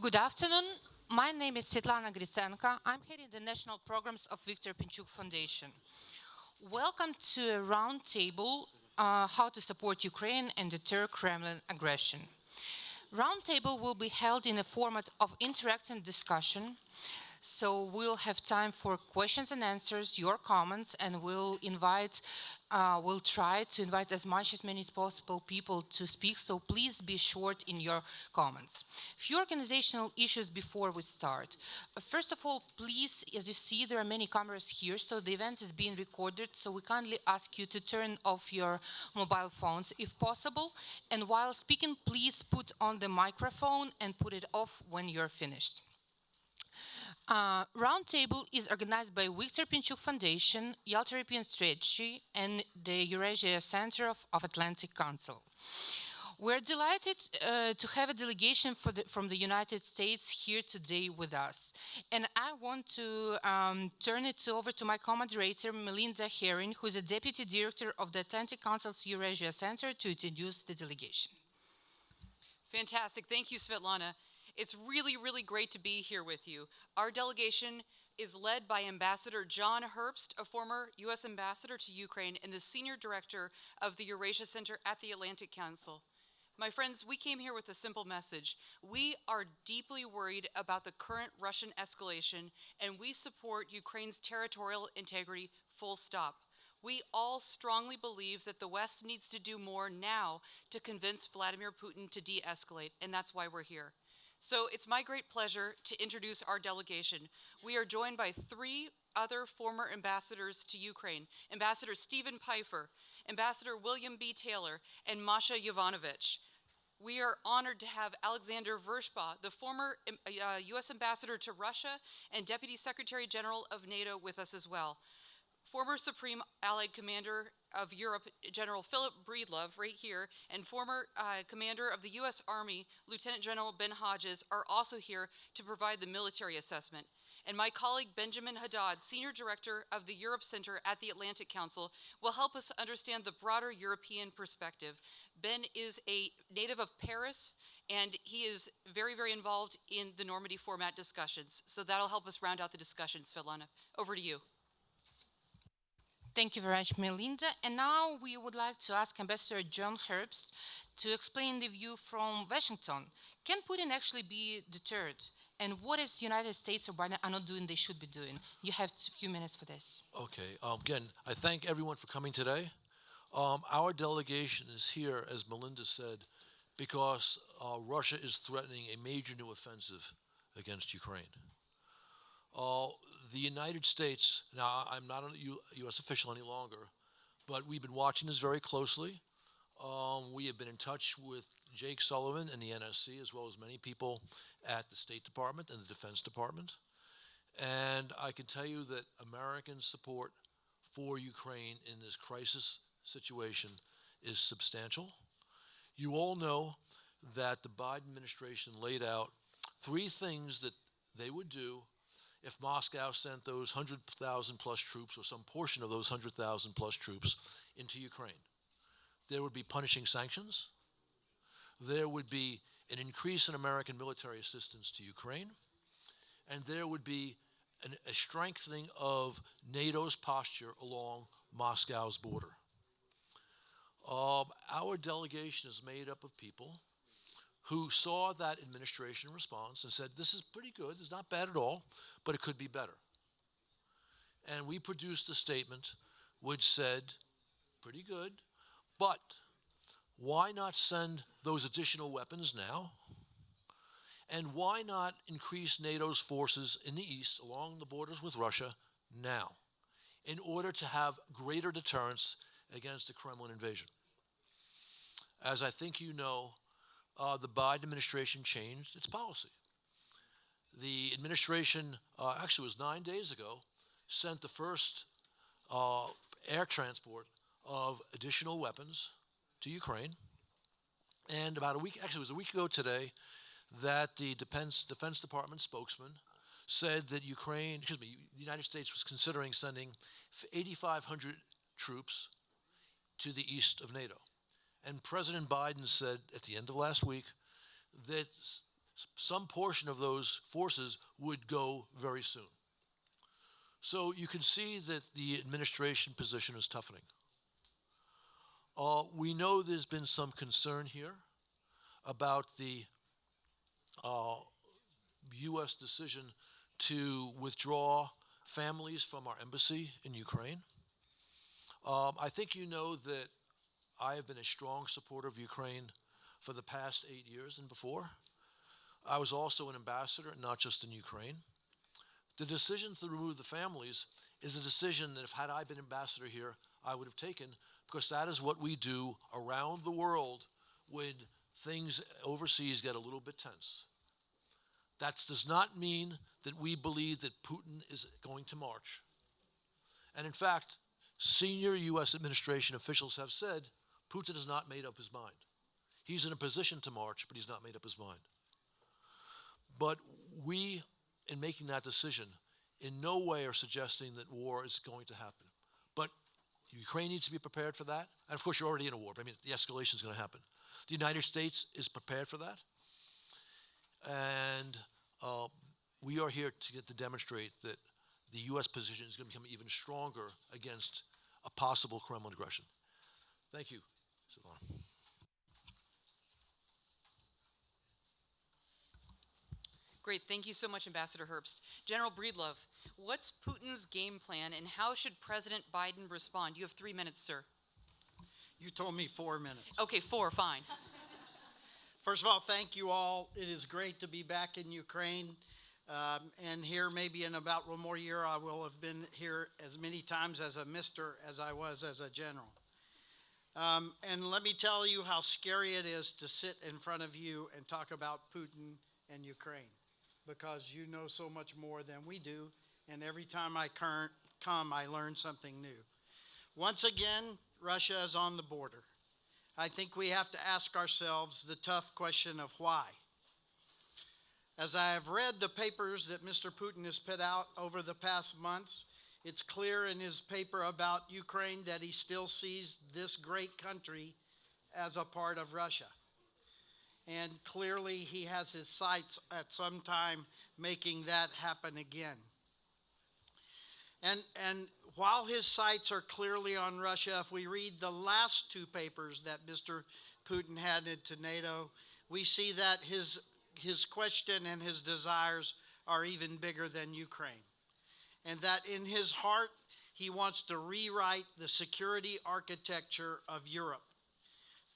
Good afternoon. My name is Svetlana Gritsenko. I'm heading the national programs of Victor Pinchuk Foundation. Welcome to a roundtable, how to support Ukraine and deter Kremlin aggression. Roundtable will be held in a format of interactive discussion. So we'll have time for questions and answers, your comments, and we'll try to invite as many as possible people to speak, so please be short in your comments. Few organizational issues before we start. First of all, please, as you see, there are many cameras here, so the event is being recorded, so we kindly ask you to turn off your mobile phones if possible, and while speaking, please put on the microphone and put it off when you're finished. Roundtable is organized by Victor Pinchuk Foundation, Yalta European Strategy, and the Eurasia Center of Atlantic Council. We're delighted to have a delegation from the United States here today with us. And I want to turn it over to my co-moderator, Melinda Herring, who is a Deputy Director of the Atlantic Council's Eurasia Center, to introduce the delegation. Fantastic. Thank you, Svetlana. It's really, really great to be here with you. Our delegation is led by Ambassador John Herbst, a former U.S. ambassador to Ukraine and the Senior Director of the Eurasia Center at the Atlantic Council. My friends, we came here with a simple message. We are deeply worried about the current Russian escalation, and we support Ukraine's territorial integrity, full stop. We all strongly believe that the West needs to do more now to convince Vladimir Putin to de-escalate, and that's why we're here. So it's my great pleasure to introduce our delegation. We are joined by three other former ambassadors to Ukraine: Ambassador Stephen Pfeiffer, Ambassador William B. Taylor, and Masha Yovanovitch. We are honored to have Alexander Vershba, the former U.S. ambassador to Russia and Deputy Secretary General of NATO, with us as well. Former Supreme Allied Commander of Europe, General Philip Breedlove, right here, and former Commander of the U.S. Army, Lieutenant General Ben Hodges, are also here to provide the military assessment. And my colleague Benjamin Haddad, Senior Director of the Europe Center at the Atlantic Council, will help us understand the broader European perspective. Ben is a native of Paris, and he is very, very involved in the Normandy format discussions. So that'll help us round out the discussion, Svetlana. Over to you. Thank you very much, Melinda. And now we would like to ask Ambassador John Herbst to explain the view from Washington. Can Putin actually be deterred? And what is the United States are not doing they should be doing? You have a few minutes for this. Okay. Again, I thank everyone for coming today. Our delegation is here, as Melinda said, because Russia is threatening a major new offensive against Ukraine. The United States, now I'm not a U.S. official any longer, but we've been watching this very closely. We have been in touch with Jake Sullivan and the NSC, as well as many people at the State Department and the Defense Department. And I can tell you that American support for Ukraine in this crisis situation is substantial. You all know that the Biden administration laid out three things that they would do if Moscow sent those 100,000 plus troops, or some portion of those 100,000 plus troops, into Ukraine. There would be punishing sanctions. There would be an increase in American military assistance to Ukraine. And there would be a strengthening of NATO's posture along Moscow's border. Our delegation is made up of people who saw that administration response and said, this is pretty good, it's not bad at all, but it could be better. And we produced a statement which said, pretty good, but why not send those additional weapons now? And why not increase NATO's forces in the east along the borders with Russia now in order to have greater deterrence against a Kremlin invasion? As I think you know, the Biden administration changed its policy. The administration, actually it was 9 days ago, sent the first air transport of additional weapons to Ukraine. And about a week, actually it was a week ago today, that the Defense Department spokesman said that the United States was considering sending 8,500 troops to the east of NATO. And President Biden said at the end of last week that some portion of those forces would go very soon. So you can see that the administration position is toughening. We know there's been some concern here about the U.S. decision to withdraw families from our embassy in Ukraine. I think you know that I have been a strong supporter of Ukraine for the past 8 years and before. I was also an ambassador, not just in Ukraine. The decision to remove the families is a decision that if had I been ambassador here, I would have taken, because that is what we do around the world when things overseas get a little bit tense. That does not mean that we believe that Putin is going to march. And in fact, senior U.S. administration officials have said Putin has not made up his mind. He's in a position to march, but he's not made up his mind. But we, in making that decision, in no way are suggesting that war is going to happen. But Ukraine needs to be prepared for that. And of course, you're already in a war. But I mean, the escalation is going to happen. The United States is prepared for that. And we are here to demonstrate that the U.S. position is going to become even stronger against a possible Kremlin aggression. Thank you, Svetlana. Great, thank you so much, Ambassador Herbst. General Breedlove, what's Putin's game plan and how should President Biden respond? You have 3 minutes, sir. You told me 4 minutes. Okay, 4, fine. First of all, thank you all. It is great to be back in Ukraine. And here, maybe in about one more year, I will have been here as many times as a mister as I was as a general. And let me tell you how scary it is to sit in front of you and talk about Putin and Ukraine, because you know so much more than we do. And every time I come, I learn something new. Once again, Russia is on the border. I think we have to ask ourselves the tough question of why. As I have read the papers that Mr. Putin has put out over the past months, it's clear in his paper about Ukraine that he still sees this great country as a part of Russia. And clearly he has his sights at some time making that happen again. And while his sights are clearly on Russia, if we read the last two papers that Mr. Putin handed to NATO, we see that his question and his desires are even bigger than Ukraine. And that in his heart, he wants to rewrite the security architecture of Europe,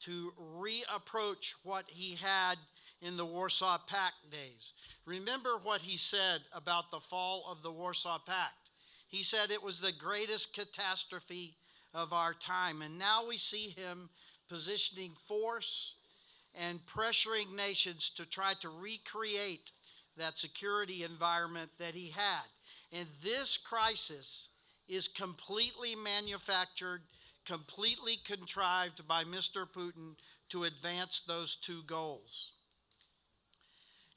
to reapproach what he had in the Warsaw Pact days. Remember what he said about the fall of the Warsaw Pact. He said it was the greatest catastrophe of our time. And now we see him positioning force and pressuring nations to try to recreate that security environment that he had. And this crisis is completely manufactured, completely contrived by Mr. Putin to advance those two goals.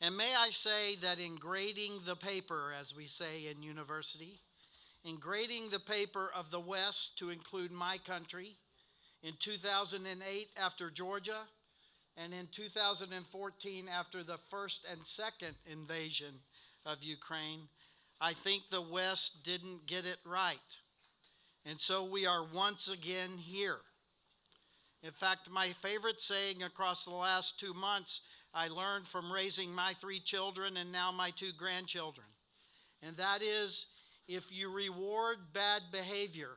And may I say that in grading the paper, as we say in university, in grading the paper of the West to include my country in 2008 after Georgia, and in 2014 after the first and second invasion of Ukraine, I think the West didn't get it right. And so we are once again here. In fact, my favorite saying across the last 2 months, I learned from raising my 3 children and now my 2 grandchildren. And that is, if you reward bad behavior,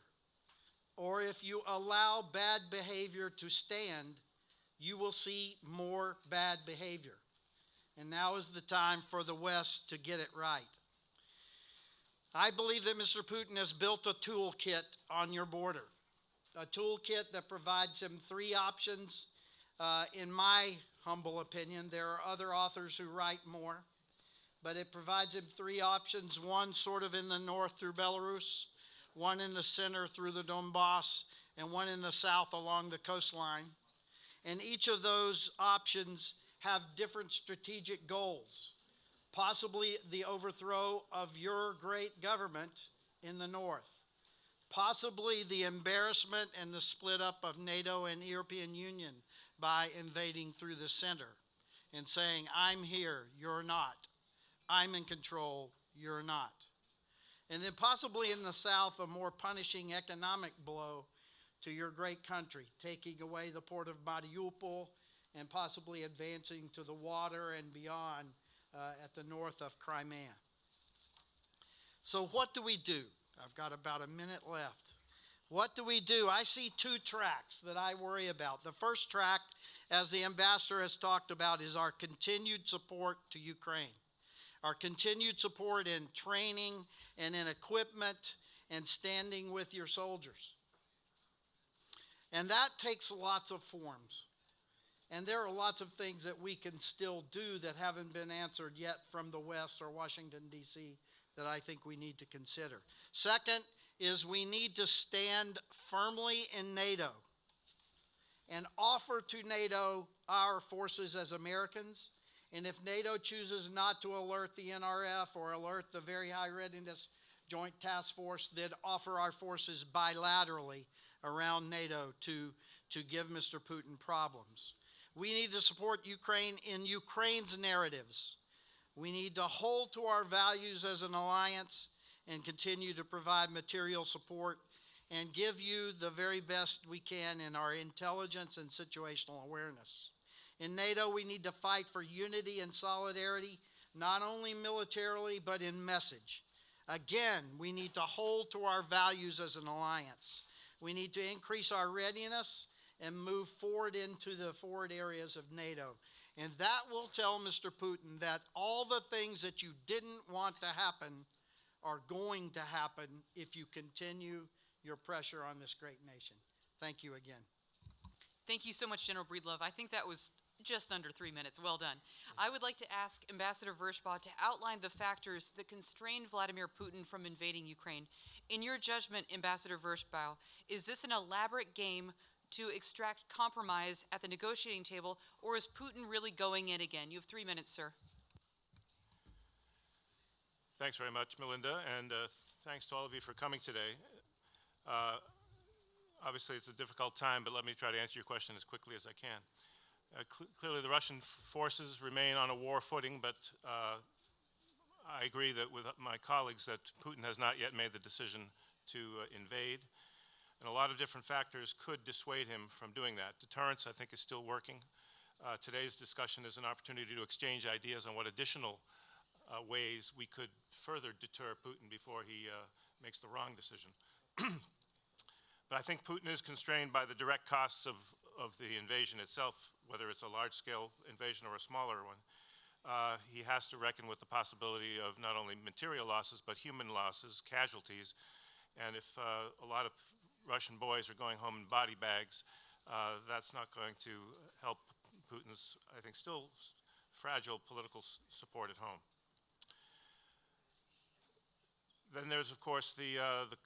or if you allow bad behavior to stand, you will see more bad behavior. And now is the time for the West to get it right. I believe that Mr. Putin has built a toolkit on your border, a toolkit that provides him 3 options. In my humble opinion, there are other authors who write more, but it provides him 3 options, one sort of in the north through Belarus, one in the center through the Donbass, and one in the south along the coastline. And each of those options have different strategic goals. Possibly the overthrow of your great government in the north. Possibly the embarrassment and the split up of NATO and European Union by invading through the center. and saying, I'm here, you're not. I'm in control, you're not. And then possibly in the South, a more punishing economic blow to your great country, taking away the port of Mariupol and possibly advancing to the water and beyond at the north of Crimea. So what do we do? I've got about a minute left. What do we do? I see two tracks that I worry about. The first track, as the ambassador has talked about, is our continued support to Ukraine. Our continued support in training and in equipment and standing with your soldiers. And that takes lots of forms. And there are lots of things that we can still do that haven't been answered yet from the West or Washington, D.C., that I think we need to consider. Second is we need to stand firmly in NATO and offer to NATO our forces as Americans. And if NATO chooses not to alert the NRF or alert the Very High Readiness Joint Task Force, then offer our forces bilaterally around NATO to give Mr. Putin problems. We need to support Ukraine in Ukraine's narratives. We need to hold to our values as an alliance and continue to provide material support and give you the very best we can in our intelligence and situational awareness. In NATO, we need to fight for unity and solidarity, not only militarily, but in message. Again, we need to hold to our values as an alliance. We need to increase our readiness and move forward into the forward areas of NATO. And that will tell Mr. Putin that all the things that you didn't want to happen are going to happen if you continue your pressure on this great nation. Thank you again. Thank you so much, General Breedlove. I think that was just under 3 minutes. Well done. I would like to ask Ambassador Vershbaugh to outline the factors that constrained Vladimir Putin from invading Ukraine. In your judgment, Ambassador Vershbaugh, is this an elaborate game to extract compromise at the negotiating table, or is Putin really going in again? You have 3 minutes, sir. Thanks very much, Melinda, and thanks to all of you for coming today. Obviously, it's a difficult time, but let me try to answer your question as quickly as I can. Clearly, the Russian forces remain on a war footing, but I agree that with my colleagues that Putin has not yet made the decision to invade. And a lot of different factors could dissuade him from doing that. Deterrence, I think, is still working. Today's discussion is an opportunity to exchange ideas on what additional ways we could further deter Putin before he makes the wrong decision. But I think Putin is constrained by the direct costs of the invasion itself, whether it's a large-scale invasion or a smaller one. He has to reckon with the possibility of not only material losses, but human losses, casualties. And if a lot of Russian boys are going home in body bags, that's not going to help Putin's, I think, still fragile political support at home. Then there's, of course, the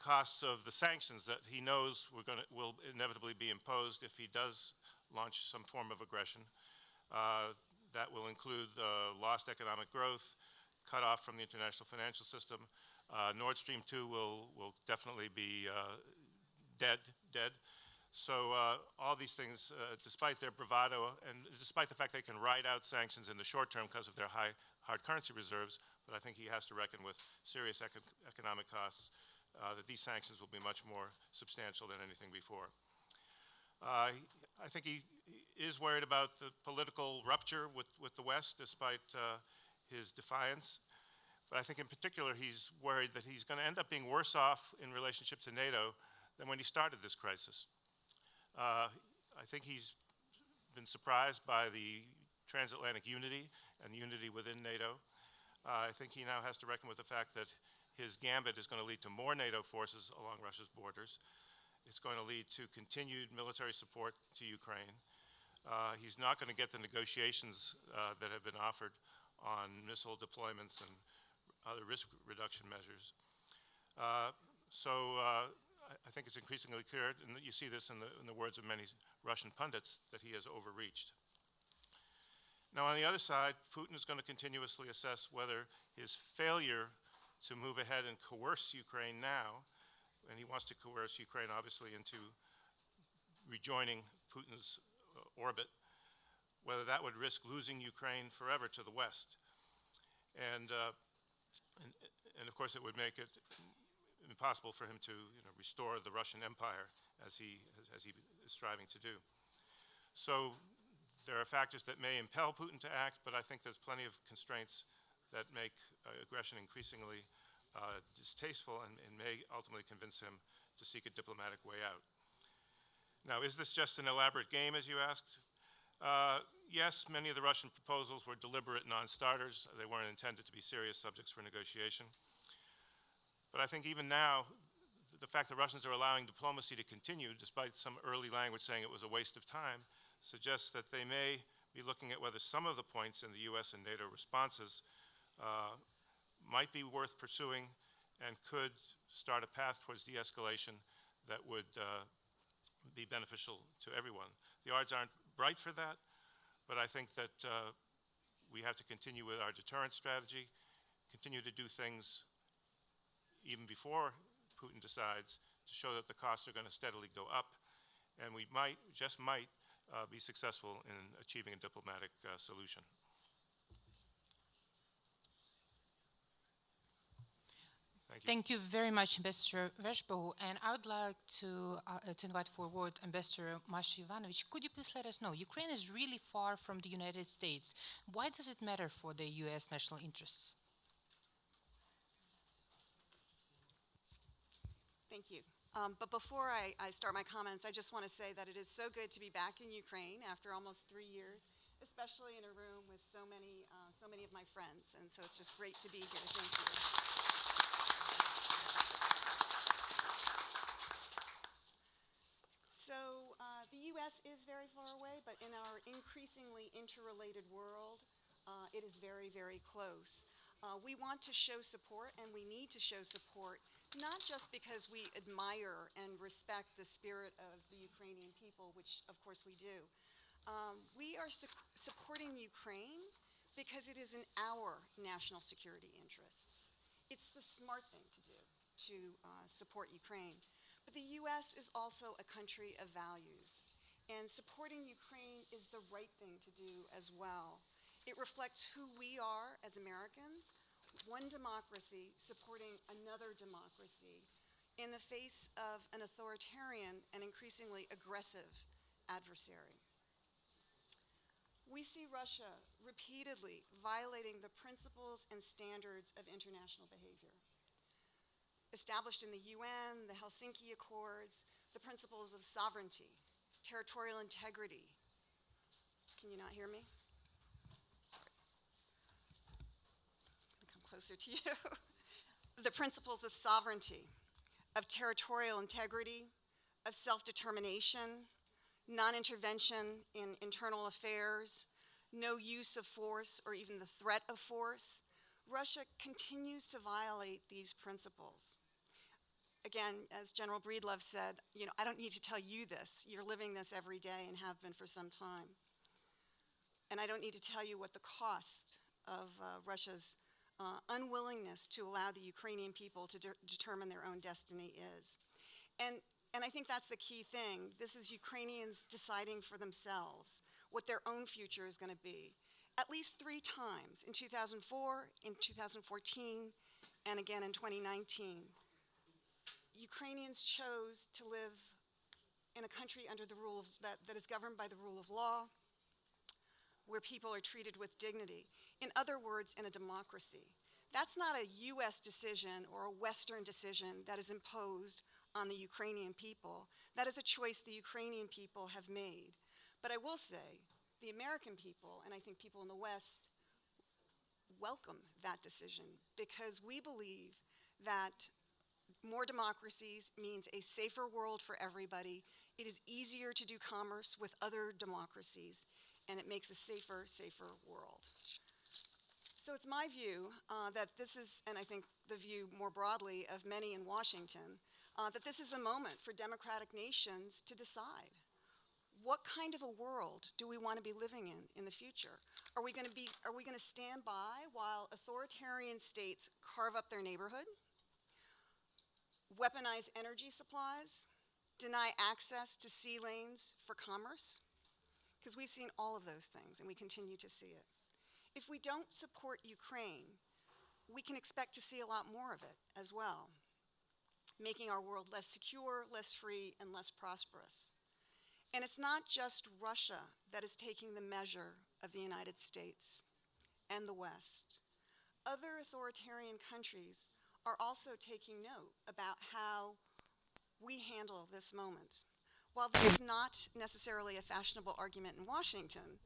costs of the sanctions that he knows will inevitably be imposed if he does launch some form of aggression. That will include lost economic growth, cut off from the international financial system. Nord Stream 2 will definitely be dead. So all these things, despite their bravado and despite the fact they can ride out sanctions in the short term because of their hard currency reserves, but I think he has to reckon with serious economic costs, that these sanctions will be much more substantial than anything before. I think he is worried about the political rupture with the West, despite his defiance. But I think in particular he's worried that he's going to end up being worse off in relationship to NATO than when he started this crisis. I think he's been surprised by the transatlantic unity and unity within NATO. I think he now has to reckon with the fact that his gambit is going to lead to more NATO forces along Russia's borders. It's going to lead to continued military support to Ukraine. He's not going to get the negotiations that have been offered on missile deployments and other risk reduction measures. I think it's increasingly clear, and you see this in the words of many Russian pundits, that he has overreached. Now, on the other side, Putin is going to continuously assess whether his failure to move ahead and coerce Ukraine now, and he wants to coerce Ukraine, obviously, into rejoining Putin's orbit, whether that would risk losing Ukraine forever to the West. And of course, it would make it impossible for him to restore the Russian Empire as he is striving to do. So there are factors that may impel Putin to act, but I think there's plenty of constraints that make aggression increasingly distasteful and may ultimately convince him to seek a diplomatic way out. Now, is this just an elaborate game, as you asked? Yes, many of the Russian proposals were deliberate non-starters. They weren't intended to be serious subjects for negotiation. But I think even now, the fact that Russians are allowing diplomacy to continue, despite some early language saying it was a waste of time, suggests that they may be looking at whether some of the points in the US and NATO responses might be worth pursuing and could start a path towards de-escalation that would be beneficial to everyone. The odds aren't bright for that, but I think that we have to continue with our deterrence strategy, continue to do things even before Putin decides, to show that the costs are going to steadily go up, and we might, just might, be successful in achieving a diplomatic solution. Thank you. Thank you very much, Ambassador Veshbo. And I would like to invite forward Ambassador Masha Ivanovich. Could you please let us know, Ukraine is really far from the United States. Why does it matter for the US national interests? Thank you. But before I start my comments, I just want to say that it is so good to be back in Ukraine after almost 3 years, especially in a room with so many of my friends. And so it's just great to be here. Thank you. So the U.S. is very far away, but in our increasingly interrelated world, it is very, very close. We want to show support, and we need to show support, not just because we admire and respect the spirit of the Ukrainian people, which of course we do. We are supporting Ukraine because it is in our national security interests. It's the smart thing to do, to support Ukraine. But the U.S. is also a country of values, and supporting Ukraine is the right thing to do as well. It reflects who we are as Americans, one democracy supporting another democracy in the face of an authoritarian and increasingly aggressive adversary. We see Russia repeatedly violating the principles and standards of international behavior, established in the UN, the Helsinki Accords, the principles of sovereignty, territorial integrity. Can you not hear me? Closer to you. The principles of sovereignty, of territorial integrity, of self-determination, non-intervention in internal affairs, no use of force or even the threat of force. Russia continues to violate these principles. Again, as General Breedlove said, I don't need to tell you this. You're living this every day and have been for some time. And I don't need to tell you what the cost of Russia's unwillingness to allow the Ukrainian people to determine their own destiny is. And I think that's the key thing. This is Ukrainians deciding for themselves what their own future is going to be. At least 3 times, in 2004, in 2014, and again in 2019, Ukrainians chose to live in a country under the rule of, that is governed by the rule of law, where people are treated with dignity. In other words, in a democracy. That's not a US decision or a Western decision that is imposed on the Ukrainian people. That is a choice the Ukrainian people have made. But I will say, the American people, and I think people in the West, welcome that decision because we believe that more democracies means a safer world for everybody. It is easier to do commerce with other democracies, and it makes a safer world. So it's my view that this is, and I think the view more broadly of many in Washington, that this is a moment for democratic nations to decide. What kind of a world do we want to be living in the future? Are we going to stand by while authoritarian states carve up their neighborhood, weaponize energy supplies, deny access to sea lanes for commerce, because we've seen all of those things and we continue to see it. If we don't support Ukraine, we can expect to see a lot more of it as well, making our world less secure, less free, and less prosperous. And it's not just Russia that is taking the measure of the United States and the West. Other authoritarian countries are also taking note about how we handle this moment. While this is not necessarily a fashionable argument in Washington,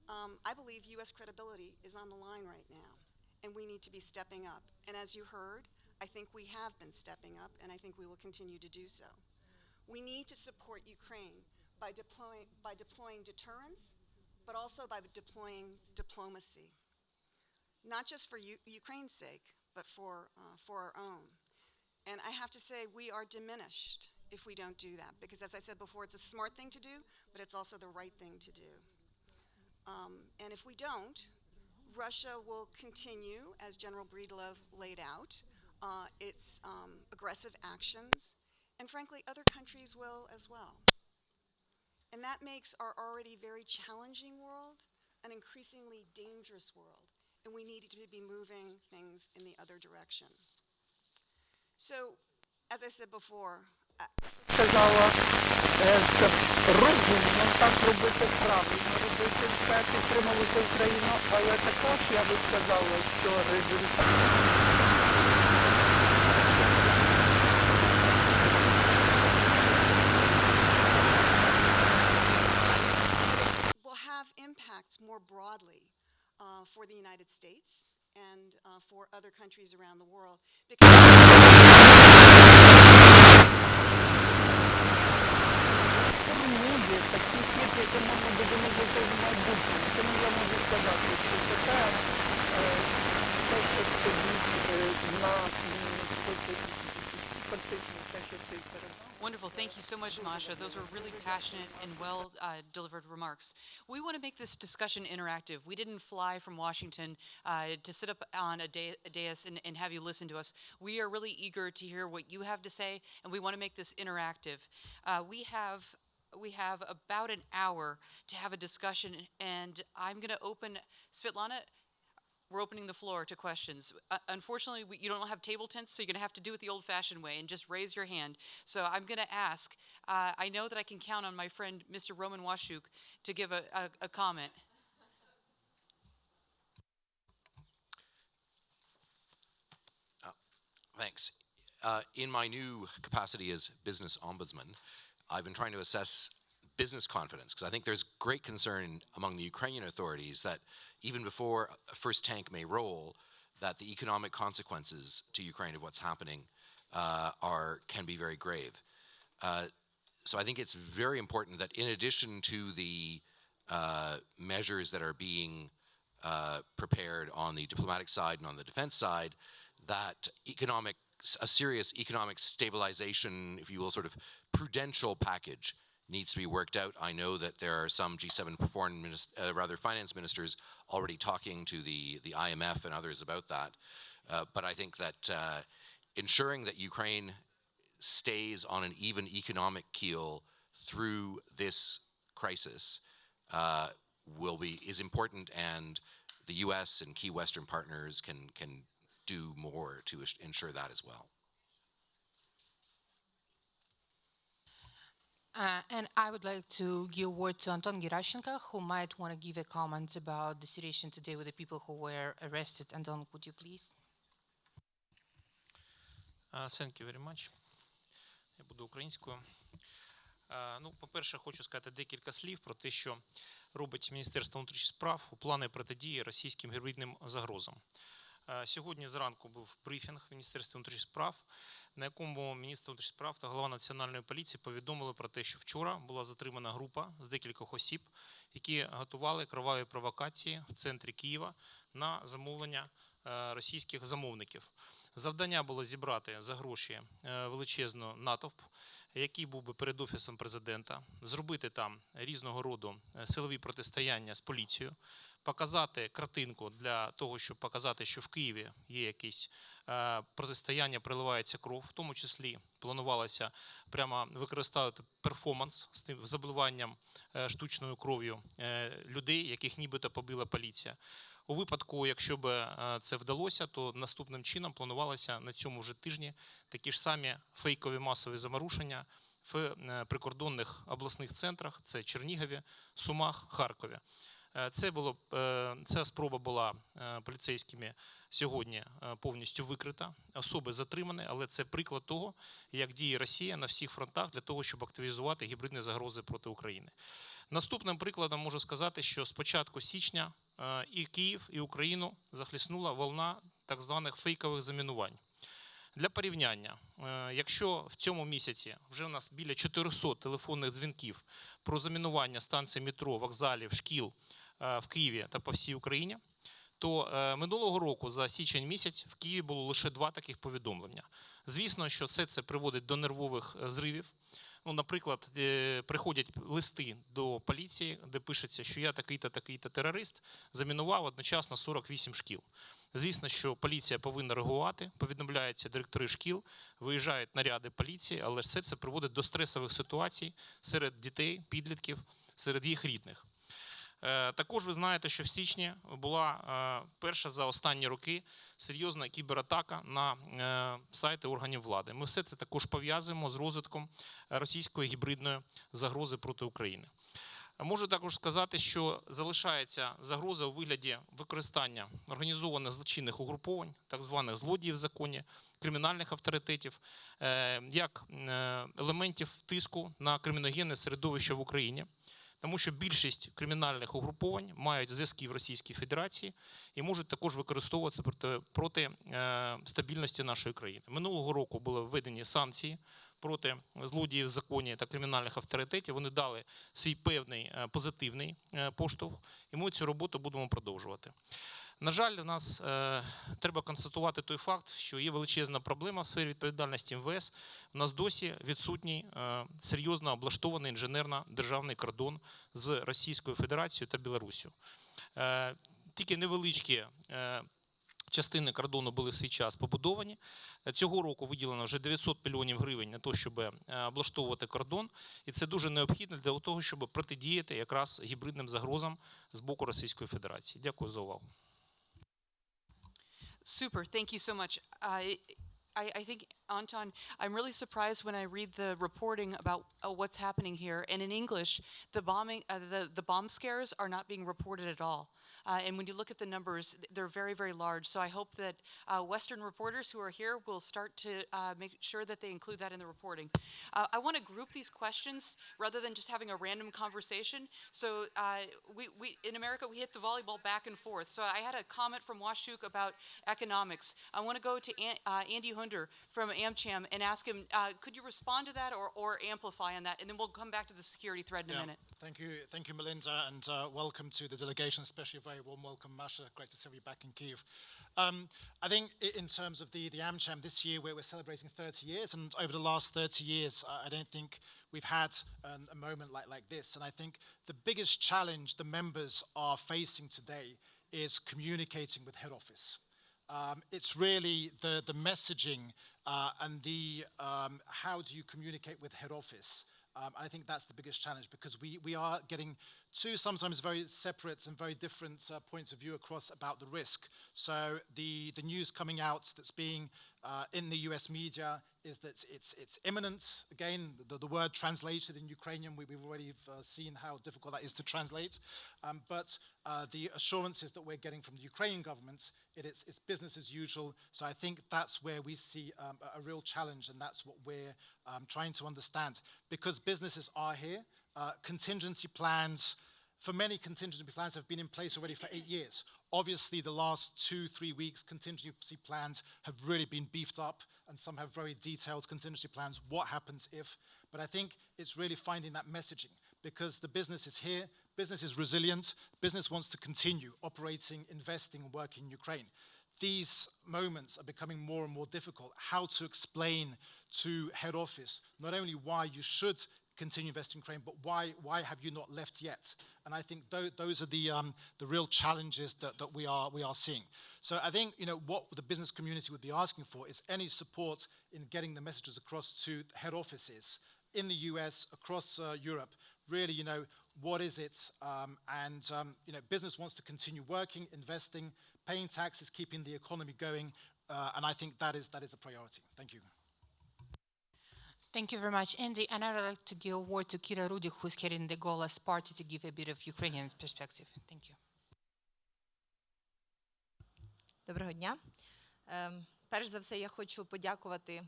I believe U.S. credibility is on the line right now, and we need to be stepping up. And as you heard, I think we have been stepping up, and I think we will continue to do so. We need to support Ukraine by deploying deterrence, but also by deploying diplomacy, not just for Ukraine's sake, but for our own. And I have to say, we are diminished if we don't do that, because as I said before, it's a smart thing to do, but it's also the right thing to do. And if we don't, Russia will continue, as General Breedlove laid out, its aggressive actions, and frankly, other countries will as well. And that makes our already very challenging world an increasingly dangerous world, and we need to be moving things in the other direction. So, as I said before, сказала, що розумно так робити, правильно робити, все підтримувати Україну, але також я би сказала, що will have impacts more broadly for the United States and for other countries around the world. такі світ, якому ми будемо жити в майбутньому. Тому я можу сказати, що тепер те, що стоїть на фактично те, що стоїть перед нами. Wonderful. Thank you so much, Masha. Those were really passionate and well delivered remarks. We want to make this discussion interactive. We didn't fly from Washington to sit up on a dais and have you listen to us. We are really eager to hear what you have to say, and we want to make this interactive. We have about an hour to have a discussion, and I'm going to open, Svetlana, we're opening the floor to questions. Unfortunately, you don't have table tents, so you're going to have to do it the old-fashioned way and just raise your hand. So I'm going to ask, I know that I can count on my friend, Mr. Roman Washuk, to give a comment. Thanks. In my new capacity as business ombudsman, I've been trying to assess business confidence, because I think there's great concern among the Ukrainian authorities that even before a first tank may roll, that the economic consequences to Ukraine of what's happening can be very grave. So I think it's very important that in addition to the measures that are being prepared on the diplomatic side and on the defense side, that a serious economic stabilization, if you will, sort of prudential package needs to be worked out. I know that there are some G7 finance ministers already talking to the IMF and others about that. But I think that ensuring that Ukraine stays on an even economic keel through this crisis is important, and the U.S. and key Western partners can do more to ensure that as well. And I would like to give word to Anton Gerashchenko, who might want to give a comment about the situation today with the people who were arrested. Anton, would you please? Thank you very much. Я буду українською. По-перше, хочу сказати декілька слів про те, що робить Міністерство внутрішніх справ у плані протидії російським гібридним загрозам. Сьогодні зранку був брифінг в Міністерстві внутрішніх справ, на якому міністр внутрішніх справ та голова Національної поліції повідомили про те, що вчора була затримана група з декількох осіб, які готували кроваві провокації в центрі Києва на замовлення російських замовників. Завдання було зібрати за гроші величезну натовп, який був би перед Офісом президента, зробити там різного роду силові протистояння з поліцією, показати картинку для того, щоб показати, що в Києві є якісь протистояння, приливається кров, в тому числі планувалося прямо використати перформанс з тим забливанням штучною кров'ю людей, яких нібито побила поліція. У випадку, якщо б це вдалося, то наступним чином планувалося на цьому вже тижні такі ж самі фейкові масові заморушення в прикордонних обласних центрах, це Чернігові, Сумах, Харкові. Ця спроба була поліцейськими сьогодні повністю викрита, особи затримані, але це приклад того, як діє Росія на всіх фронтах для того, щоб активізувати гібридні загрози проти України. Наступним прикладом можу сказати, що з початку січня і Київ, і Україну захліснула волна так званих фейкових замінувань. Для порівняння, якщо в цьому місяці вже у нас біля 400 телефонних дзвінків про замінування станцій метро, вокзалів, шкіл в Києві та по всій Україні, то минулого року за січень місяць в Києві було лише 2 таких повідомлення. Звісно, що все це приводить до нервових зривів. Ну, наприклад, приходять листи до поліції, де пишеться, що я такий-то, такий-то терорист, замінував одночасно 48 шкіл. Звісно, що поліція повинна реагувати, повідомляються директори шкіл, виїжджають наряди поліції, але все це приводить до стресових ситуацій серед дітей, підлітків, серед їх рідних. Також ви знаєте, що в січні була перша за останні роки серйозна кібератака на сайти органів влади. Ми все це також пов'язуємо з розвитком російської гібридної загрози проти України. Можу також сказати, що залишається загроза у вигляді використання організованих злочинних угруповань, так званих злодіїв в законі, кримінальних авторитетів, як елементів тиску на криміногенне середовище в Україні. Тому що більшість кримінальних угруповань мають зв'язки в Російській Федерації і можуть також використовуватися проти стабільності нашої країни. Минулого року були введені санкції проти злодіїв в законі та кримінальних авторитетів. Вони дали свій певний позитивний поштовх, і ми цю роботу будемо продовжувати. На жаль, у нас треба констатувати той факт, що є величезна проблема в сфері відповідальності МВС. У нас досі відсутній серйозно облаштований інженерно-державний кордон з Російською Федерацією та Білоруссю. Тільки невеличкі частини кордону були в свій час побудовані. Цього року виділено вже 900 мільйонів гривень на те, щоб облаштовувати кордон. І це дуже необхідно для того, щоб протидіяти якраз гібридним загрозам з боку Російської Федерації. Дякую за увагу. Super, thank you so much. I think, Anton, I'm really surprised when I read the reporting about what's happening here. And in English, the bomb scares are not being reported at all. And when you look at the numbers, they're very, very large. So I hope that Western reporters who are here will start to make sure that they include that in the reporting. I want to group these questions rather than just having a random conversation. So we in America, we hit the volleyball back and forth. So I had a comment from Washuk about economics. I want to go to Andy Hunder from AmCham and ask him, could you respond to that or amplify on that? And then we'll come back to the security threat in a minute. Thank you, Melinda, and welcome to the delegation, especially a very warm welcome, Masha. Great to see you back in Kyiv. I think in terms of the AmCham this year, we're celebrating 30 years, and over the last 30 years, I don't think we've had a moment like this. And I think the biggest challenge the members are facing today is communicating with head office. It's really the messaging and the how do you communicate with head office. I think that's the biggest challenge, because we are getting two sometimes very separate and very different points of view across about the risk. So the news coming out that's being in the US media is that it's imminent. Again, the word translated in Ukrainian, we've already seen how difficult that is to translate. But the assurances that we're getting from the Ukrainian government, it's business as usual. So I think that's where we see a real challenge, and that's what we're trying to understand. Because businesses are here, contingency plans, for many contingency plans have been in place already for 8 years. Obviously, the last 2-3 weeks, contingency plans have really been beefed up, and some have very detailed contingency plans. What happens if? But I think it's really finding that messaging, because the business is here, business is resilient, business wants to continue operating, investing, and working in Ukraine. These moments are becoming more and more difficult. How to explain to head office not only why you should continue investing in Ukraine, but why have you not left yet? And I think those are the real challenges that we are seeing. So I think, what the business community would be asking for is any support in getting the messages across to head offices in the US, across Europe. Really, what is it? Business wants to continue working, investing, paying taxes, keeping the economy going, and I think that is a priority. Thank you. Thank you very much, Andy. And I would like to give a word to Kira Rudik, who's heading the Golas party, to give a bit of Ukrainian perspective. Thank you. Доброго дня. Перш за все, я хочу подякувати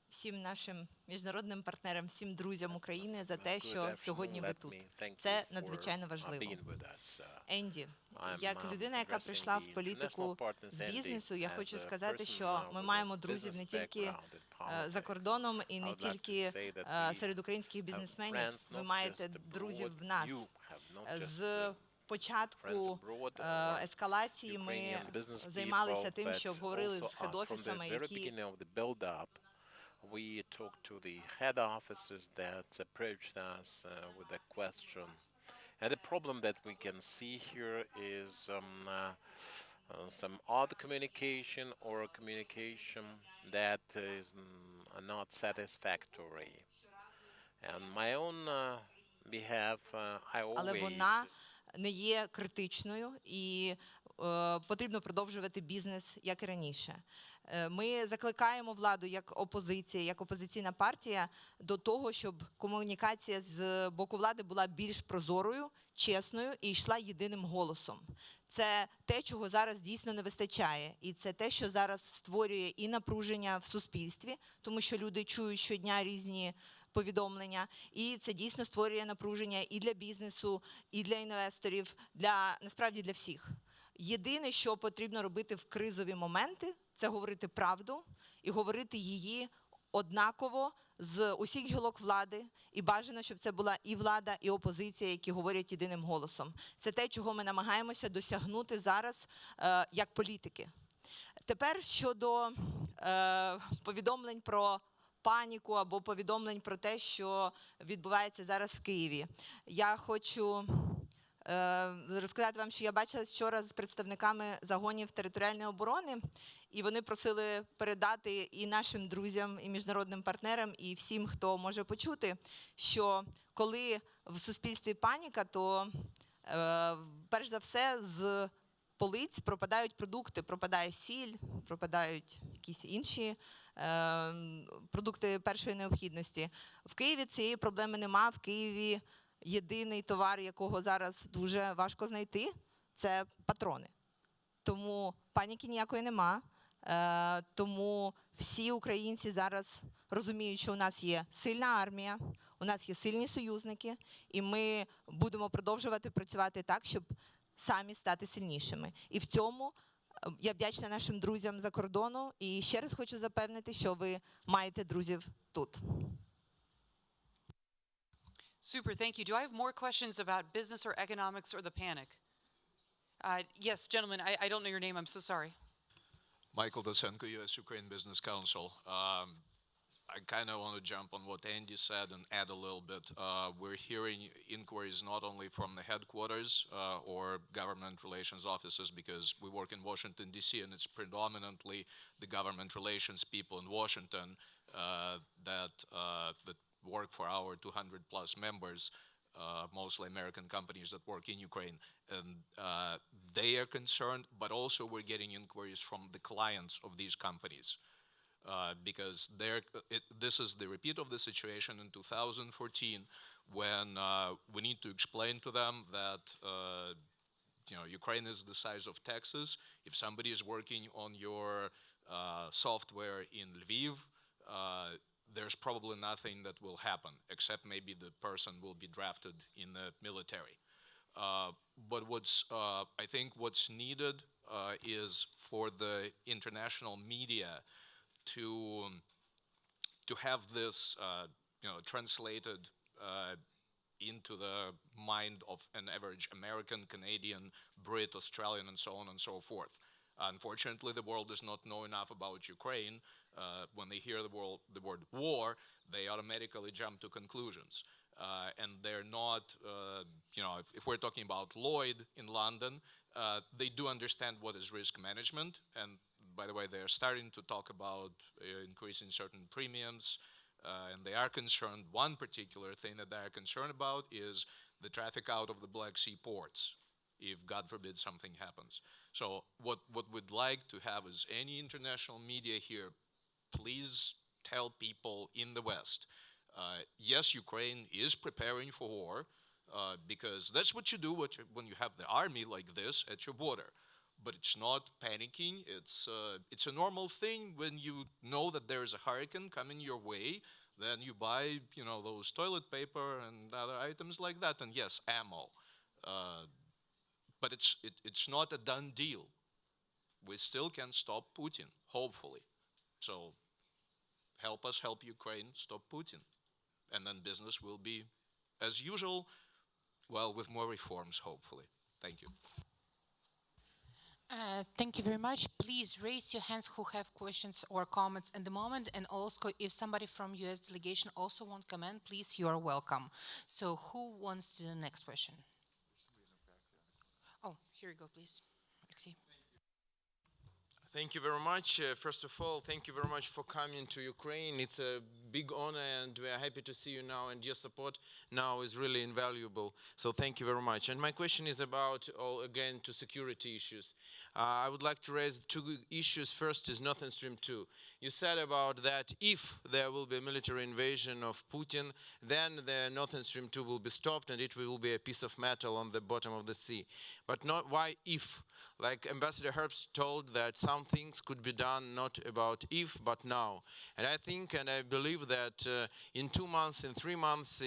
всім нашим міжнародним партнерам, всім друзям України за те, що сьогодні ви тут. Це надзвичайно важливо. Енді, як людина, яка прийшла в політику з бізнесу, я хочу сказати, що ми маємо друзів не тільки за кордоном і не тільки серед українських бізнесменів. Ви маєте друзів в нас. З початку ескалації ми займалися тим, що говорили з хед-офісами, які we talked to the head offices that approached us with a question. And the problem that we can see here is some odd communication or a communication that is not satisfactory. And my own behalf, I always... Але вона не є критичною і потрібно продовжувати бізнес, як і раніше. Ми закликаємо владу як опозиція, як опозиційна партія до того, щоб комунікація з боку влади була більш прозорою, чесною і йшла єдиним голосом. Це те, чого зараз дійсно не вистачає. І це те, що зараз створює і напруження в суспільстві, тому що люди чують щодня різні повідомлення, і це дійсно створює напруження і для бізнесу, і для інвесторів, насправді для всіх. Єдине, що потрібно робити в кризові моменти, це говорити правду і говорити її однаково з усіх гілок влади, і бажано, щоб це була і влада, і опозиція, які говорять єдиним голосом. Це те, чого ми намагаємося досягнути зараз як політики. Тепер щодо повідомлень про паніку або повідомлень про те, що відбувається зараз в Києві. Я хочу розказати вам, що я бачилась вчора з представниками загонів територіальної оборони, і вони просили передати і нашим друзям, і міжнародним партнерам, і всім, хто може почути, що коли в суспільстві паніка, то перш за все з полиць пропадають продукти, пропадає сіль, пропадають якісь інші продукти першої необхідності. В Києві цієї проблеми нема, в Києві єдиний товар, якого зараз дуже важко знайти, це патрони. Тому паніки ніякої нема. Тому всі українці зараз розуміють, що у нас є сильна армія, у нас є сильні союзники, і ми будемо продовжувати працювати так, щоб самі стати сильнішими. І в цьому я вдячна нашим друзям за кордону, і ще раз хочу запевнити, що ви маєте друзів тут. Super, thank you. Do I have more questions about business or economics or the panic? Yes, gentlemen, I don't know your name. I'm so sorry. Michael Dasenko, U.S. Ukraine Business Council. I kind of want to jump on what Andy said and add a little bit. We're hearing inquiries not only from the headquarters or government relations offices, because we work in Washington, D.C., and it's predominantly the government relations people in Washington that work for our 200-plus members, mostly American companies that work in Ukraine. And they are concerned, but also we're getting inquiries from the clients of these companies. Because this is the repeat of the situation in 2014 when we need to explain to them that Ukraine is the size of Texas. If somebody is working on your software in Lviv, there's probably nothing that will happen, except maybe the person will be drafted in the military. But I think what's needed is for the international media to have this translated into the mind of an average American, Canadian, Brit, Australian, and so on and so forth. Unfortunately, the world does not know enough about Ukraine. When they hear the word war, they automatically jump to conclusions. And they're not, if we're talking about Lloyd in London, they do understand what is risk management. And by the way, they're starting to talk about increasing certain premiums. And they are concerned, one particular thing that they are concerned about is the traffic out of the Black Sea ports, if God forbid something happens. So what we'd like to have is any international media here, please tell people in the West, yes, Ukraine is preparing for war, because that's what you do when you have the army like this at your border. But it's not panicking. It's a normal thing when you know that there is a hurricane coming your way. Then you buy, those toilet paper and other items like that, and yes, ammo. But it's not a done deal. We still can stop Putin, hopefully. So help us help Ukraine stop Putin, and then business will be as usual. Well, with more reforms, hopefully. Thank you. Thank you very much. Please raise your hands who have questions or comments at the moment. And also, if somebody from US delegation also wants to comment, please, you are welcome. So who wants the next question? Oh, here you go, please. Alexei. Thank you very much. First of all, thank you very much for coming to Ukraine. It's a big honor, and we are happy to see you now, and your support now is really invaluable. So thank you very much. And my question is about, again, to security issues. I would like to raise two issues. First is North Stream 2. You said about that if there will be a military invasion of Putin, then the North Stream 2 will be stopped, and it will be a piece of metal on the bottom of the sea. But not why if? Like Ambassador Herbst told that some things could be done not about if, but now. And I think and I believe that in 2 months, in 3 months,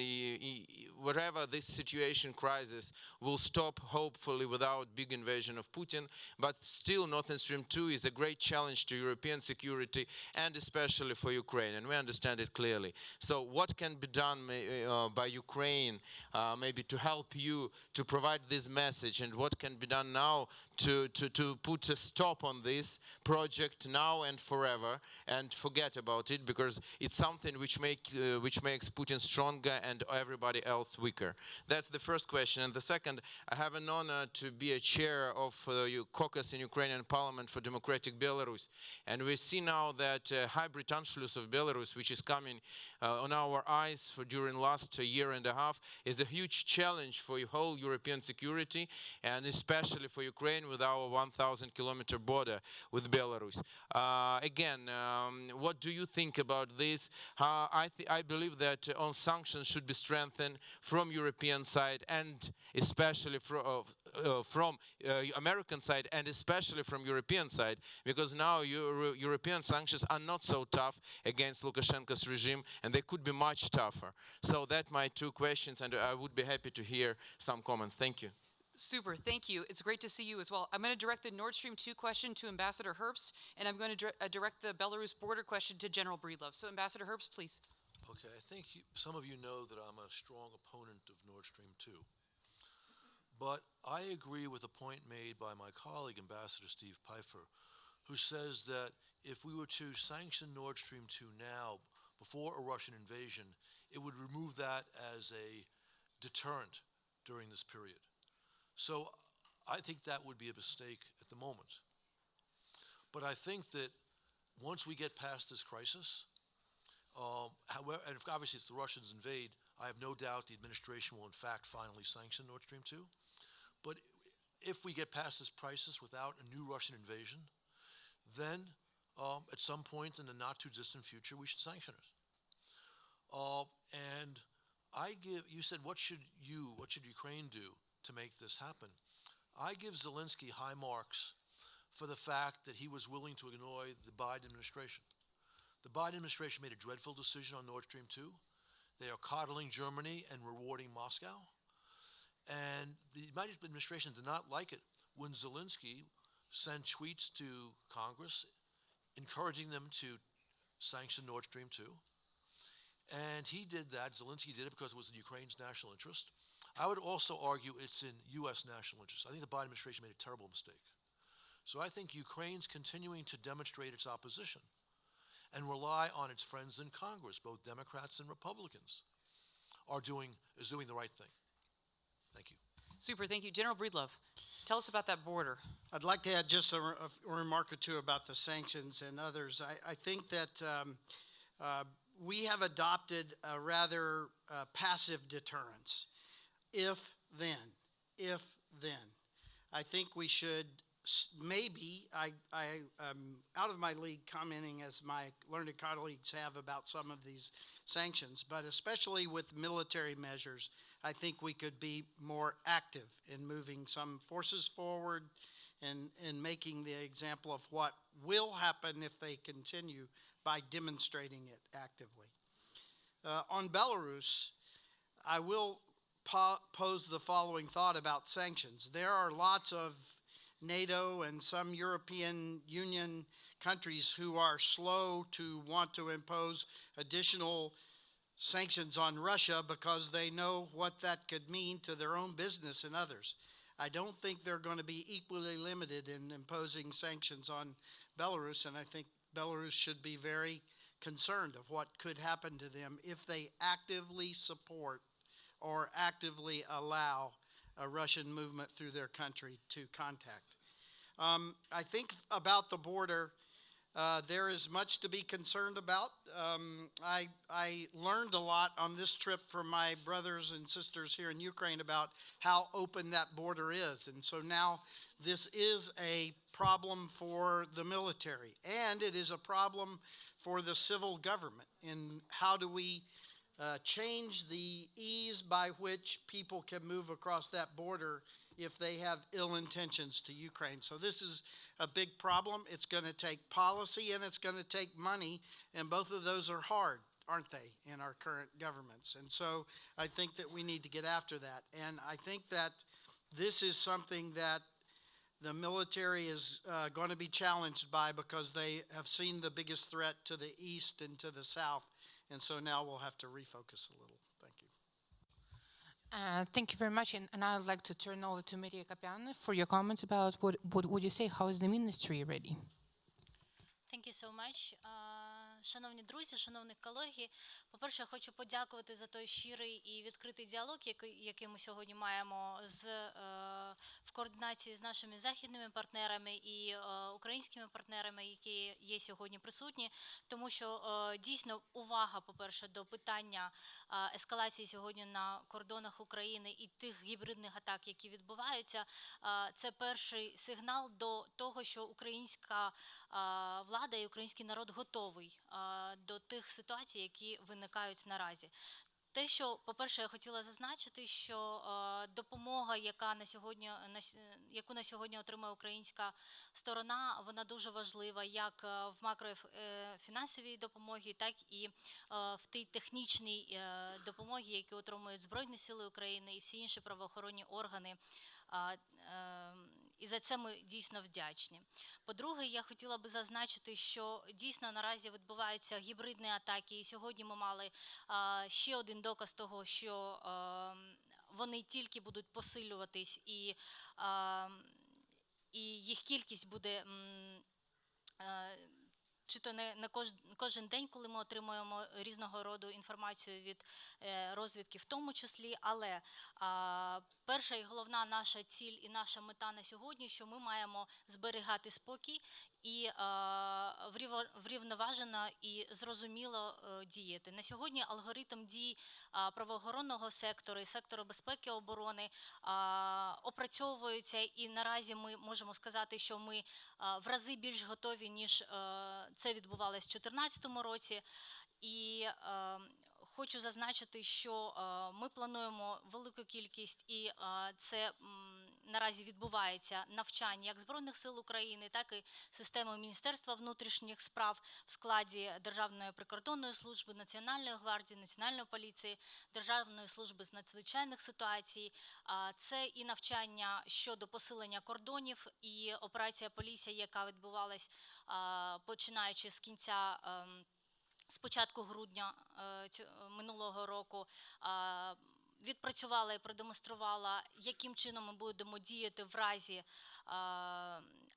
whatever this situation crisis will stop, hopefully without big invasion of Putin. But still, North Stream 2 is a great challenge to European security and especially for Ukraine. And we understand it clearly. So what can be done by Ukraine maybe to help you to provide this message, and what can be done now to put a stop on this project now and forever, and forget about it, because it's something which makes Putin stronger and everybody else weaker. That's the first question. And the second, I have an honor to be a chair of the caucus in Ukrainian Parliament for Democratic Belarus, and we see now that hybrid Anschluss of Belarus, which is coming on our eyes during last year and a half, is a huge challenge for whole European security, and especially for Ukraine with our 1,000-kilometer border with Belarus. Again, what do you think about this? I believe that all sanctions should be strengthened from European side, and especially from American side, and especially from European side, because now European sanctions are not so tough against Lukashenko's regime, and they could be much tougher. So that's my two questions, and I would be happy to hear some comments. Thank you. Super, thank you. It's great to see you as well. I'm going to direct the Nord Stream 2 question to Ambassador Herbst, and I'm going to direct the Belarus border question to General Breedlove. So Ambassador Herbst, please. Okay, I think some of you know that I'm a strong opponent of Nord Stream 2. But I agree with a point made by my colleague, Ambassador Steve Pfeiffer, who says that if we were to sanction Nord Stream 2 now, before a Russian invasion, it would remove that as a deterrent during this period. So I think that would be a mistake at the moment. But I think that once we get past this crisis, however, and obviously if the Russians invade, I have no doubt the administration will in fact finally sanction Nord Stream 2. But if we get past this crisis without a new Russian invasion, then at some point in the not too distant future, we should sanction it. And you said, what should Ukraine do to make this happen? I give Zelensky high marks for the fact that he was willing to ignore the Biden administration. The Biden administration made a dreadful decision on Nord Stream 2. They are coddling Germany and rewarding Moscow. And the Biden administration did not like it when Zelensky sent tweets to Congress encouraging them to sanction Nord Stream 2. And he did that, Zelensky did it because it was in Ukraine's national interest. I would also argue it's in U.S. national interest. I think the Biden administration made a terrible mistake. So I think Ukraine's continuing to demonstrate its opposition and rely on its friends in Congress, both Democrats and Republicans, is doing the right thing. Thank you. Super, thank you. General Breedlove, tell us about that border. I'd like to add just a remark or two about the sanctions and others. I think that we have adopted a rather passive deterrence. If then. I think we should maybe, I'm out of my league commenting as my learned colleagues have about some of these sanctions, but especially with military measures, I think we could be more active in moving some forces forward and making the example of what will happen if they continue by demonstrating it actively. On Belarus, I will pose the following thought about sanctions. There are lots of NATO and some European Union countries who are slow to want to impose additional sanctions on Russia because they know what that could mean to their own business and others. I don't think they're going to be equally limited in imposing sanctions on Belarus, and I think Belarus should be very concerned of what could happen to them if they actively support or actively allow a Russian movement through their country to contact. I think about the border, there is much to be concerned about. I learned a lot on this trip from my brothers and sisters here in Ukraine about how open that border is. And so now this is a problem for the military, and it is a problem for the civil government. In how do we change the ease by which people can move across that border if they have ill intentions to Ukraine. So this is a big problem. It's going to take policy and it's going to take money, and both of those are hard, aren't they, in our current governments? And so I think that we need to get after that. And I think that this is something that the military is going to be challenged by because they have seen the biggest threat to the east and to the south. And so now we'll have to refocus a little. Thank you. Thank you very much. And I would like to turn over to Maria Kapian for your comments about what would you say, how is the ministry ready? Thank you so much. Шановні друзі, шановні колеги, по-перше, я хочу подякувати за той щирий і відкритий діалог, який ми сьогодні маємо в координації з нашими західними партнерами і українськими партнерами, які є сьогодні присутні, тому що дійсно увага, по-перше, до питання ескалації сьогодні на кордонах України і тих гібридних атак, які відбуваються, це перший сигнал до того, що українська влада і український народ готовий до тих ситуацій, які виникають наразі. Те, що, по-перше, я хотіла зазначити, що допомога, яку на сьогодні отримує українська сторона, вона дуже важлива як в макрофінансовій допомогі, так і в тій технічній допомогі, яку отримують Збройні Сили України і всі інші правоохоронні органи. І за це ми дійсно вдячні. По-друге, я хотіла би зазначити, що дійсно наразі відбуваються гібридні атаки. І сьогодні ми мали ще один доказ того, що вони тільки будуть посилюватись і їх кількість буде чи то не кожен день, коли ми отримуємо різного роду інформацію від розвідки в тому числі, але перша і головна наша ціль і наша мета на сьогодні, що ми маємо зберігати спокій і врівноважено і зрозуміло діяти. На сьогодні алгоритм дій правоохоронного сектору і сектору безпеки і оборони опрацьовуються, і наразі ми можемо сказати, що ми в рази більш готові, ніж це відбувалося в 2014 році. І хочу зазначити, що ми плануємо велику кількість, і це наразі відбувається навчання як Збройних сил України, так і системи Міністерства внутрішніх справ в складі Державної прикордонної служби, Національної гвардії, Національної поліції, Державної служби з надзвичайних ситуацій. Це і навчання щодо посилення кордонів, і операція «Полісся», яка відбувалась починаючи з початку грудня минулого року, відпрацювала і продемонструвала, яким чином ми будемо діяти в разі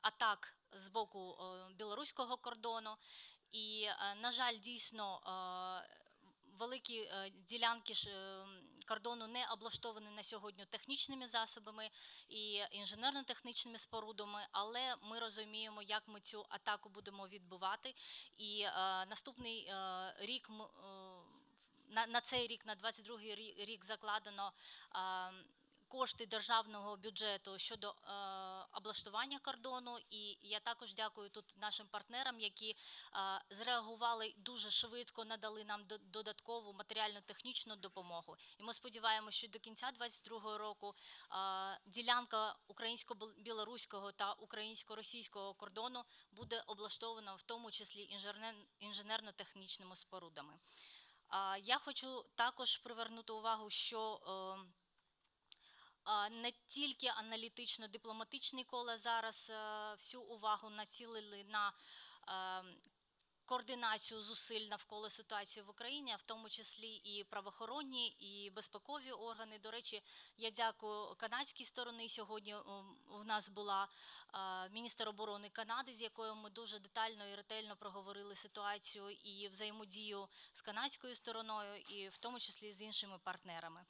атак з боку білоруського кордону. І, на жаль, дійсно, великі ділянки кордону не облаштовані на сьогодні технічними засобами і інженерно-технічними спорудами, але ми розуміємо, як ми цю атаку будемо відбивати. І наступний рік, на цей рік, на 22-й рік закладено кошти державного бюджету щодо облаштування кордону. І я також дякую тут нашим партнерам, які зреагували дуже швидко, надали нам додаткову матеріально-технічну допомогу. І ми сподіваємося, що до кінця 2022 року ділянка українсько-білоруського та українсько-російського кордону буде облаштована в тому числі інженерно-технічними спорудами. Я хочу також привернути увагу, що не тільки аналітично-дипломатичні кола зараз всю увагу націлили на координацію зусиль навколо ситуації в Україні, а в тому числі і правоохоронні, і безпекові органи. До речі, я дякую канадській стороні. Сьогодні у нас була міністр оборони Канади, з якою ми дуже детально і ретельно проговорили ситуацію і взаємодію з канадською стороною, і в тому числі з іншими партнерами.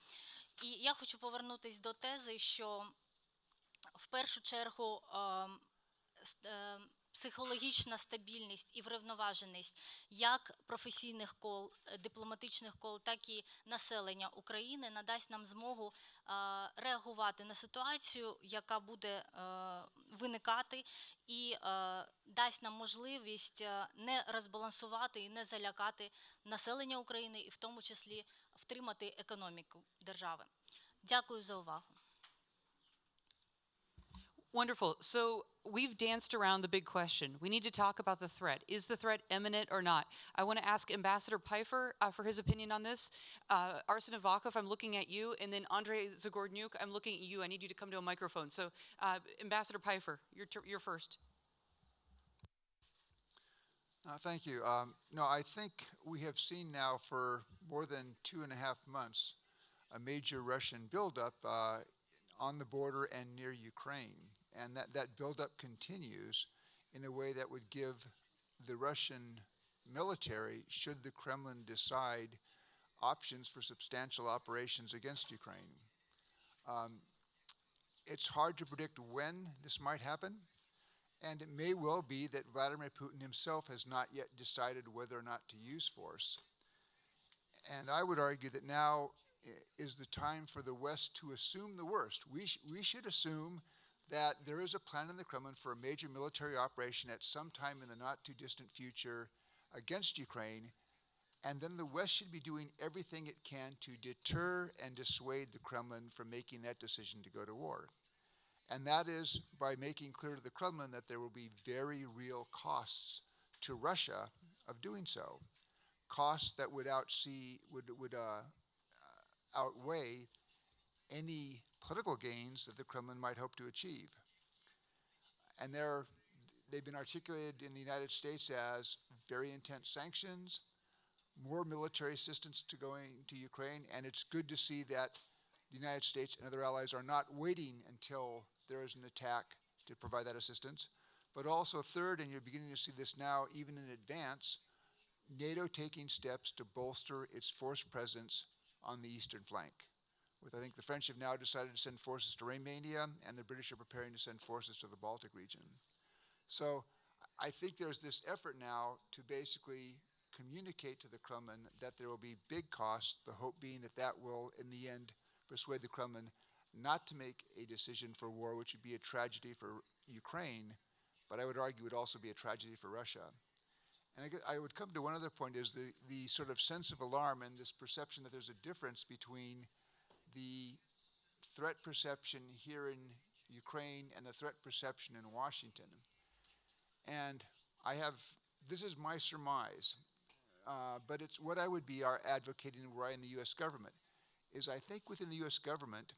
І я хочу повернутися до тези, що в першу чергу психологічна стабільність і врівноваженість як професійних кол, дипломатичних кол, так і населення України надасть нам змогу реагувати на ситуацію, яка буде виникати, і дасть нам можливість не розбалансувати і не залякати населення України, і в тому числі втримати економіку держави. Дякую за увагу. Wonderful. So we've danced around the big question. We need to talk about the threat. Is the threat imminent or not? I want to ask Ambassador Pfeiffer for his opinion on this. Arsen Avakov, I'm looking at you. And then Andrei Zagordnyuk, I'm looking at you. I need you to come to a microphone. So Ambassador Pfeiffer, you're first. Thank you. No, I think we have seen now for more than 2.5 months a major Russian buildup on the border and near Ukraine. And that buildup continues in a way that would give the Russian military, should the Kremlin decide, options for substantial operations against Ukraine. It's hard to predict when this might happen, and it may well be that Vladimir Putin himself has not yet decided whether or not to use force. And I would argue that now is the time for the West to assume the worst. We should assume that there is a plan in the Kremlin for a major military operation at some time in the not-too-distant future against Ukraine, and then the West should be doing everything it can to deter and dissuade the Kremlin from making that decision to go to war. And that is by making clear to the Kremlin that there will be very real costs to Russia of doing so, costs that would outweigh any political gains that the Kremlin might hope to achieve. And they've been articulated in the United States as very intense sanctions, more military assistance to going to Ukraine, and it's good to see that the United States and other allies are not waiting until there is an attack to provide that assistance. But also third, and you're beginning to see this now even in advance, NATO taking steps to bolster its force presence on the eastern flank. I think the French have now decided to send forces to Romania, and the British are preparing to send forces to the Baltic region. So I think there's this effort now to basically communicate to the Kremlin that there will be big costs, the hope being that that will, in the end, persuade the Kremlin not to make a decision for war, which would be a tragedy for Ukraine, but I would argue would also be a tragedy for Russia. And I would come to one other point, is the sort of sense of alarm and this perception that there's a difference between the threat perception here in Ukraine and the threat perception in Washington. And this is my surmise, but it's what I would be advocating were I in the U.S. government, is I think within the U.S. government,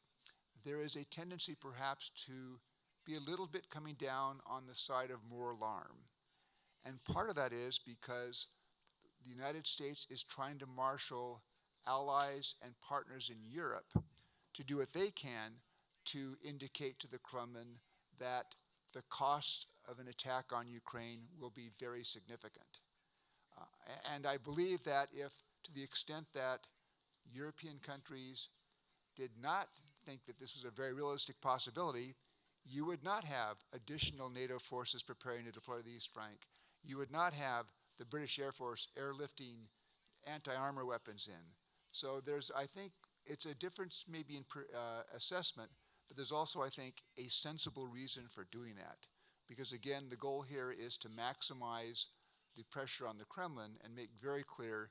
there is a tendency perhaps to be a little bit coming down on the side of more alarm. And part of that is because the United States is trying to marshal allies and partners in Europe to do what they can to indicate to the Kremlin that the cost of an attack on Ukraine will be very significant. And I believe that if, to the extent that European countries did not think that this was a very realistic possibility, you would not have additional NATO forces preparing to deploy to the East Flank. You would not have the British Air Force airlifting anti-armor weapons in. So I think it's a difference maybe in assessment, but there's also, I think, a sensible reason for doing that. Because again, the goal here is to maximize the pressure on the Kremlin and make very clear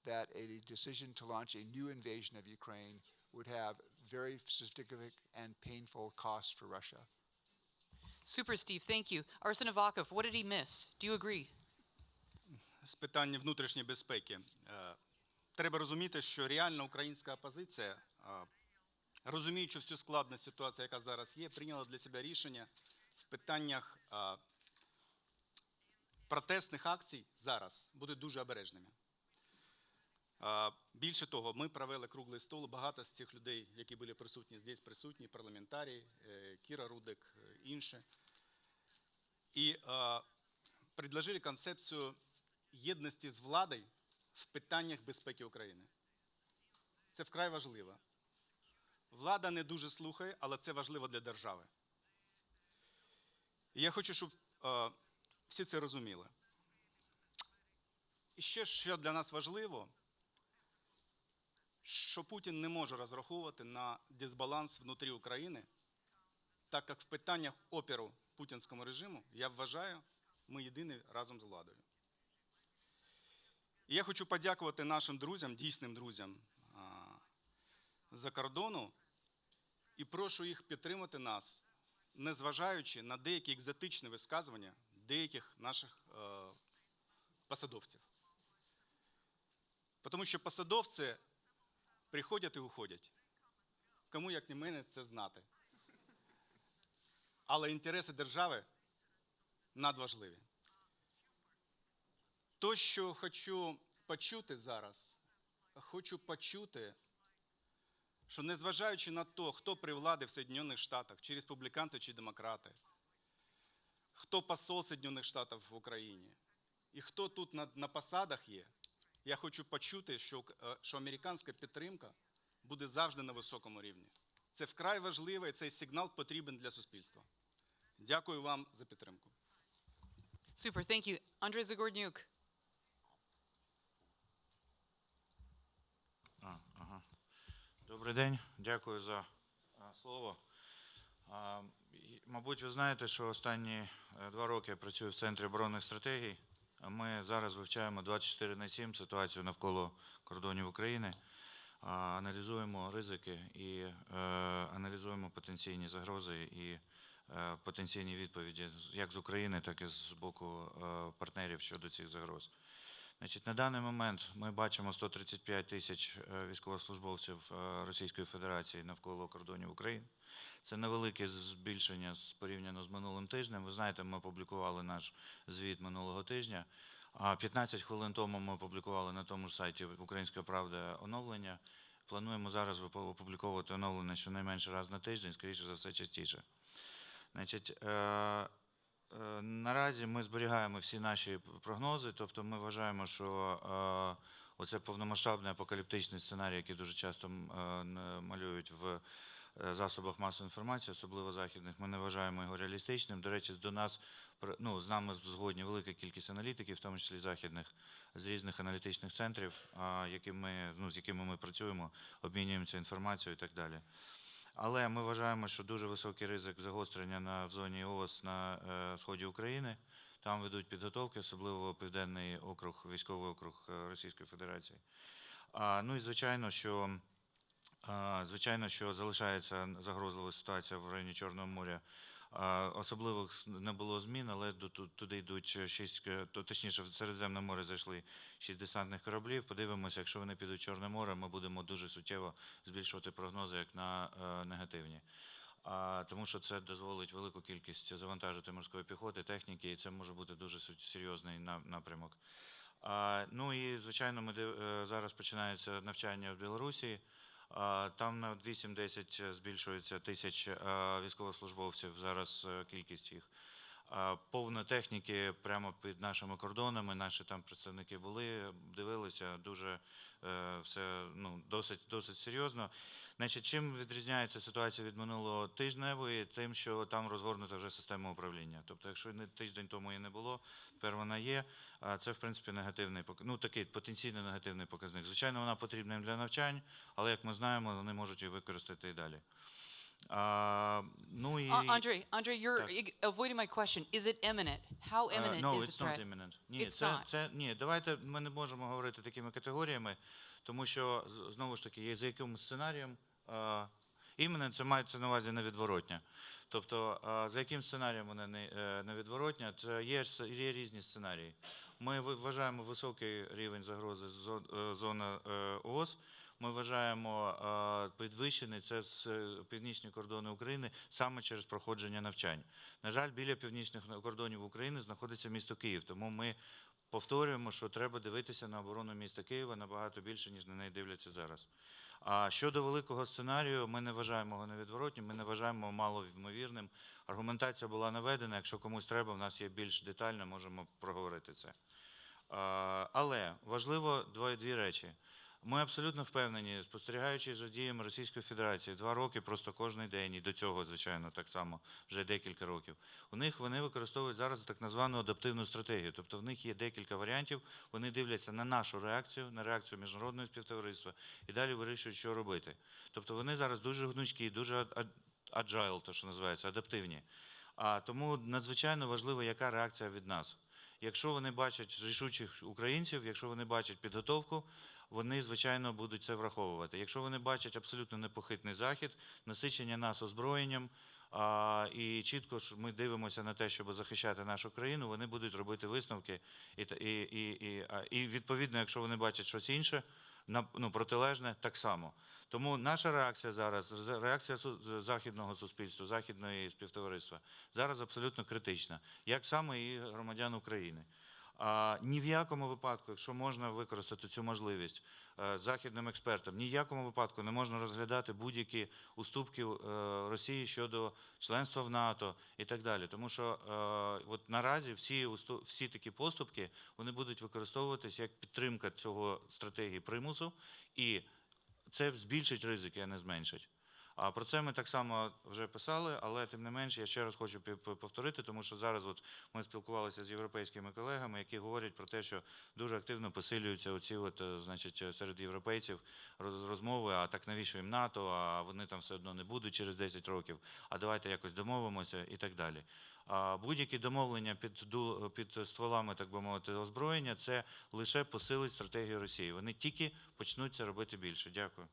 that a decision to launch a new invasion of Ukraine would have very significant and painful costs for Russia. Super, Steve, thank you. Arsen Avakov, what did he miss? Do you agree? З питання внутрішньої безпеки. Треба розуміти, що реальна українська опозиція, розуміючи всю складність ситуації, яка зараз є, прийняла для себе рішення в питаннях протестних акцій зараз бути дуже обережними. Більше того, ми провели круглий стол, багато з цих людей, які були присутні, здесь присутні, парламентарії, Кіра Рудик, інші. І предложили концепцію єдності з владою в питаннях безпеки України. Це вкрай важливо. Влада не дуже слухає, але це важливо для держави. І я хочу, щоб всі це розуміли. І ще, що для нас важливо, що Путін не може розраховувати на дисбаланс внутрі України, так як в питаннях опору путінському режиму, я вважаю, ми єдині разом з владою. І я хочу подякувати нашим друзям, дійсним друзям з-за кордону, і прошу їх підтримати нас, незважаючи на деякі екзотичні висказування деяких наших посадовців. Тому що посадовці приходять і уходять. Кому, як не мене, це знати. Але інтереси держави надважливі. То, що хочу почути зараз, хочу почути, що незважаючи на те, хто при владі в Соединенных Штатах, чи республіканці, чи демократи, хто посол Соединенных Штатів в Україні, і хто тут на посадах є, я хочу почути, що американська підтримка буде завжди на високому рівні. Це вкрай важливо, і цей сигнал потрібен для суспільства. Дякую вам за підтримку. Super, thank you. Andrei Zagornyuk. Добрий день, дякую за слово. Мабуть, ви знаєте, що останні 2 роки я працюю в Центрі оборонних стратегій. Ми зараз вивчаємо 24/7 ситуацію навколо кордонів України, аналізуємо ризики і аналізуємо потенційні загрози і потенційні відповіді як з України, так і з боку партнерів щодо цих загроз. Значить, на даний момент ми бачимо 135 тисяч військовослужбовців Російської Федерації навколо кордонів України. Це невелике збільшення порівняно з минулим тижнем. Ви знаєте, ми опублікували наш звіт минулого тижня. 15 хвилин тому ми опублікували на тому ж сайті «Українська правда» оновлення. Плануємо зараз опубліковувати оновлення щонайменше раз на тиждень, скоріше за все, частіше. Значить, наразі ми зберігаємо всі наші прогнози, тобто ми вважаємо, що оце повномасштабний апокаліптичний сценарій, який дуже часто малюють в засобах масової інформації, особливо західних, ми не вважаємо його реалістичним. До речі, з нами згодні велика кількість аналітиків, в тому числі західних, з різних аналітичних центрів, з якими ми працюємо, обмінюємося інформацією і так далі. Але ми вважаємо, що дуже високий ризик загострення в зоні ООС на сході України. Там ведуть підготовки, особливо Південний округ, військовий округ Російської Федерації. Ну і звичайно, що залишається загрозлива ситуація в районі Чорного моря. Особливих не було змін, але туди йдуть 6, точніше, в Середземне море зайшли 6 десантних кораблів. Подивимося, якщо вони підуть в Чорне море, ми будемо дуже суттєво збільшувати прогнози як на негативні. Тому що це дозволить велику кількість завантажити морської піхоти, техніки, і це може бути дуже серйозний напрямок. Ну і, звичайно, зараз починаються навчання в Білорусі. Там на 8-10 збільшується тисяч військовослужбовців, зараз кількість їх. Повно техніки прямо під нашими кордонами, наші там представники були, дивилися, дуже все досить серйозно. Значить, чим відрізняється ситуація від минулого тижневої? Тим, що там розгорнута вже система управління. Тобто, якщо тиждень тому її не було, тепер вона є, це в принципі негативний, такий потенційно негативний показник. Звичайно, вона потрібна їм для навчань, але як ми знаємо, вони можуть її використати і далі. Andre, you're avoiding my question. Is it imminent? How imminent No, is it's the threat? not imminent. Ні, давайте ми не можемо говорити такими категоріями, тому що, знову ж таки, є за яким сценарієм imminent, це мається на увазі невідворотня. Тобто, за яким сценарієм вона невідворотня, це є різні сценарії. Ми вважаємо високий рівень загрози зона ООС, ми вважаємо підвищений, це з північні кордони України, саме через проходження навчань. На жаль, біля північних кордонів України знаходиться місто Київ, тому ми повторюємо, що треба дивитися на оборону міста Києва набагато більше, ніж на неї дивляться зараз. А щодо великого сценарію, ми не вважаємо його невідворотнім, ми не вважаємо малоймовірним. Аргументація була наведена, якщо комусь треба, в нас є більш детально, можемо проговорити це. Але важливо дві речі. Ми абсолютно впевнені, спостерігаючи за діями Російської Федерації 2 роки, просто кожен день, і до цього, звичайно, так само, вже декілька років, вони використовують зараз так звану адаптивну стратегію. Тобто в них є декілька варіантів, вони дивляться на нашу реакцію, на реакцію міжнародного співтовариства і далі вирішують, що робити. Тобто вони зараз дуже гнучкі, дуже agile, то що називається, адаптивні. Тому надзвичайно важливо, яка реакція від нас. Якщо вони бачать рішучих українців, якщо вони бачать підготовку, вони, звичайно, будуть це враховувати. Якщо вони бачать абсолютно непохитний захід, насичення нас озброєнням, і чітко ж ми дивимося на те, щоб захищати нашу країну, вони будуть робити висновки. І відповідно, якщо вони бачать щось інше, протилежне, так само. Тому наша реакція зараз, реакція західного суспільства, західної співтовариства, зараз абсолютно критична, як саме і громадян України. Ні в якому випадку, якщо можна використати цю можливість західним експертам, ні в якому випадку не можна розглядати будь-які уступки Росії щодо членства в НАТО і так далі. Тому що от наразі всі такі поступки, вони будуть використовуватися як підтримка цього стратегії примусу, і це збільшить ризики, а не зменшить. А про це ми так само вже писали, але тим не менш я ще раз хочу повторити, тому що зараз от ми спілкувалися з європейськими колегами, які говорять про те, що дуже активно посилюються оці серед європейців розмови, а так навіщо їм НАТО, а вони там все одно не будуть через 10 років, а давайте якось домовимося і так далі. Будь-які домовлення під стволами, так би мовити, озброєння, це лише посилить стратегію Росії. Вони тільки почнуть це робити більше. Дякую.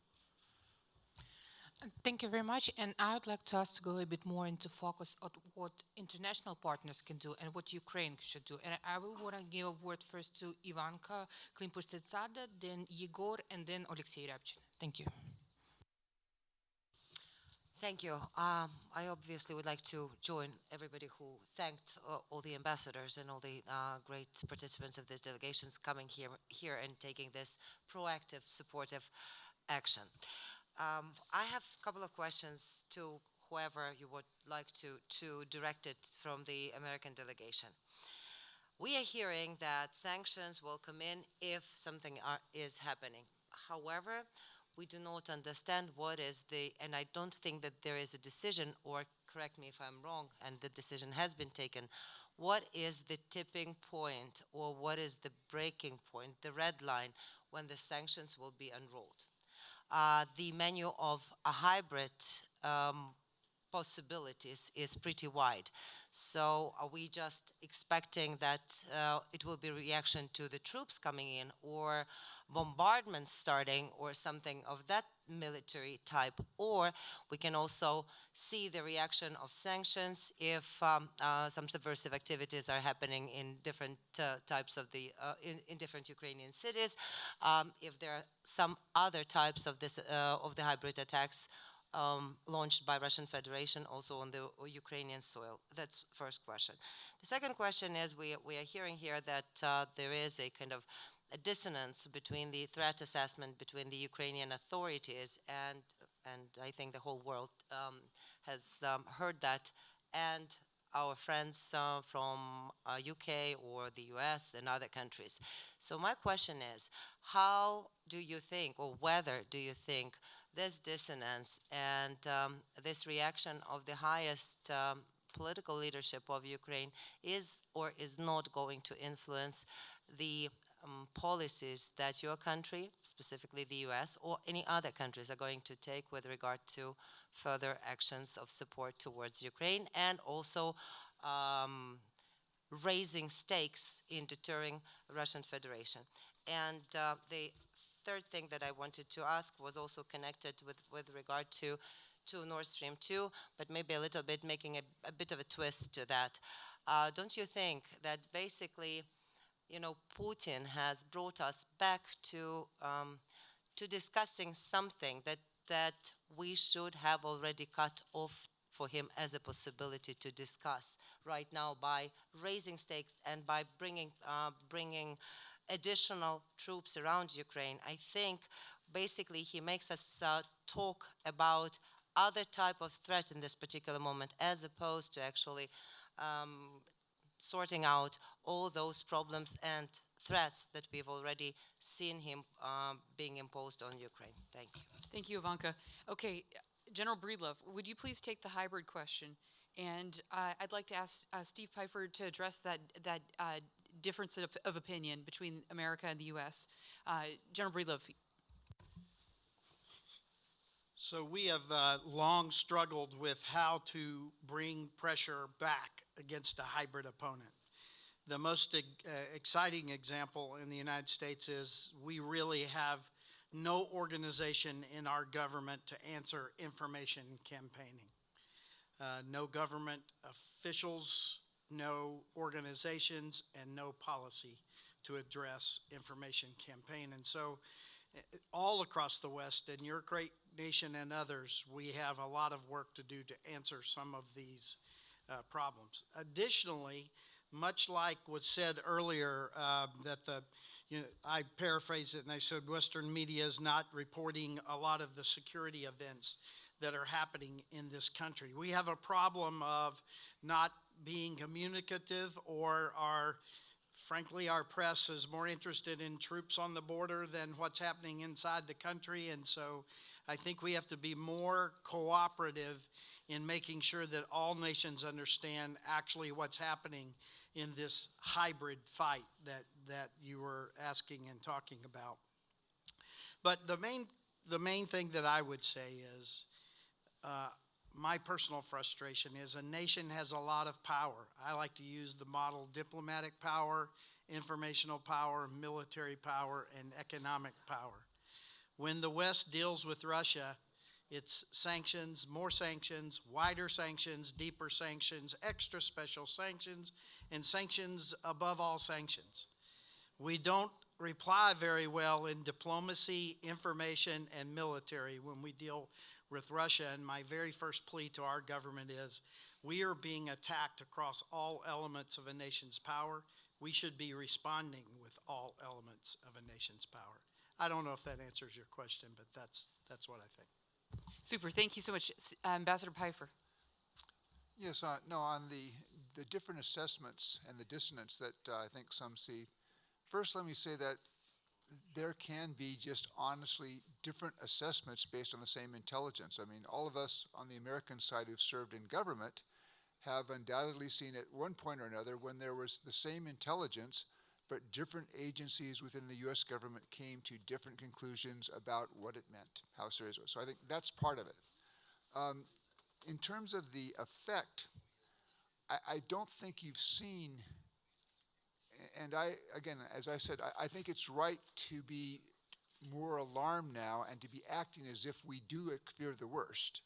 Thank you very much. And I would like to us to go a bit more into focus on what international partners can do and what Ukraine should do. And I will want to give a word first to Ivanka Klimpush-Tsada, then Yegor, and then Alexei Ryabchin. Thank you. Thank you. I obviously would like to join everybody who thanked all the ambassadors and all the great participants of these delegations coming here and taking this proactive, supportive action. I have a couple of questions to whoever you would like to direct it from the American delegation. We are hearing that sanctions will come in if something is happening. However, we do not understand what is and I don't think that there is a decision, or correct me if I'm wrong, and the decision has been taken, what is the tipping point or what is the breaking point, the red line, when the sanctions will be unrolled? The menu of a hybrid possibilities is pretty wide. So are we just expecting that it will be reaction to the troops coming in, or bombardments starting, or something of that military type? Or we can also see the reaction of sanctions if some subversive activities are happening in different types of in different Ukrainian cities, if there are some other types of the hybrid attacks launched by Russian Federation also on the Ukrainian soil. That's first question. The second question is we are hearing here that there is a kind of a dissonance between the threat assessment between the Ukrainian authorities and I think the whole world has heard that, and our friends from UK or the US and other countries. So my question is, how do you think, or whether do you think this dissonance and this reaction of the highest political leadership of Ukraine is or is not going to influence the policies that your country, specifically the US, or any other countries are going to take with regard to further actions of support towards Ukraine, and also raising stakes in deterring Russian Federation? And the third thing that I wanted to ask was also connected with regard to Nord Stream 2, but maybe a little bit making a bit of a twist to that. Don't you think that basically, Putin has brought us back to discussing something that we should have already cut off for him as a possibility to discuss right now by raising stakes and by bringing additional troops around Ukraine? I think basically he makes us talk about other type of threat in this particular moment, as opposed to actually sorting out all those problems and threats that we've already seen him being imposed on Ukraine. Thank you. Thank you, Ivanka. Okay, General Breedlove, would you please take the hybrid question? And I'd like to ask Steve Piper to address that difference of opinion between America and the U.S. General Breedlove. So we have long struggled with how to bring pressure back against a hybrid opponent. The most exciting example in the United States is we really have no organization in our government to answer information campaigning. No government officials, no organizations, and no policy to address information campaign. And so all across the West, and your great nation and others, we have a lot of work to do to answer some of these problems. Additionally, much like was said earlier, I paraphrased it and I said Western media is not reporting a lot of the security events that are happening in this country. We have a problem of not being communicative, or frankly, our press is more interested in troops on the border than what's happening inside the country. And so I think we have to be more cooperative in making sure that all nations understand actually what's happening in this hybrid fight that you were asking and talking about. But the main thing that I would say is my personal frustration is a nation has a lot of power. I like to use the model diplomatic power, informational power, military power, and economic power. When the West deals with Russia, it's sanctions, more sanctions, wider sanctions, deeper sanctions, extra special sanctions, and sanctions above all sanctions. We don't reply very well in diplomacy, information, and military when we deal with Russia. And my very first plea to our government is we are being attacked across all elements of a nation's power. We should be responding with all elements of a nation's power. I don't know if that answers your question, but that's what I think. Super, thank you so much. Ambassador Pfeiffer. Yes, no, on the different assessments and the dissonance that I think some see, first let me say that there can be just honestly different assessments based on the same intelligence. I mean, all of us on the American side who've served in government have undoubtedly seen at one point or another when there was the same intelligence, but different agencies within the U.S. government came to different conclusions about what it meant, how serious it was. So I think that's part of it. In terms of the effect, I don't think you've seen, and again, as I said, I think it's right to be more alarmed now and to be acting as if we do fear the worst.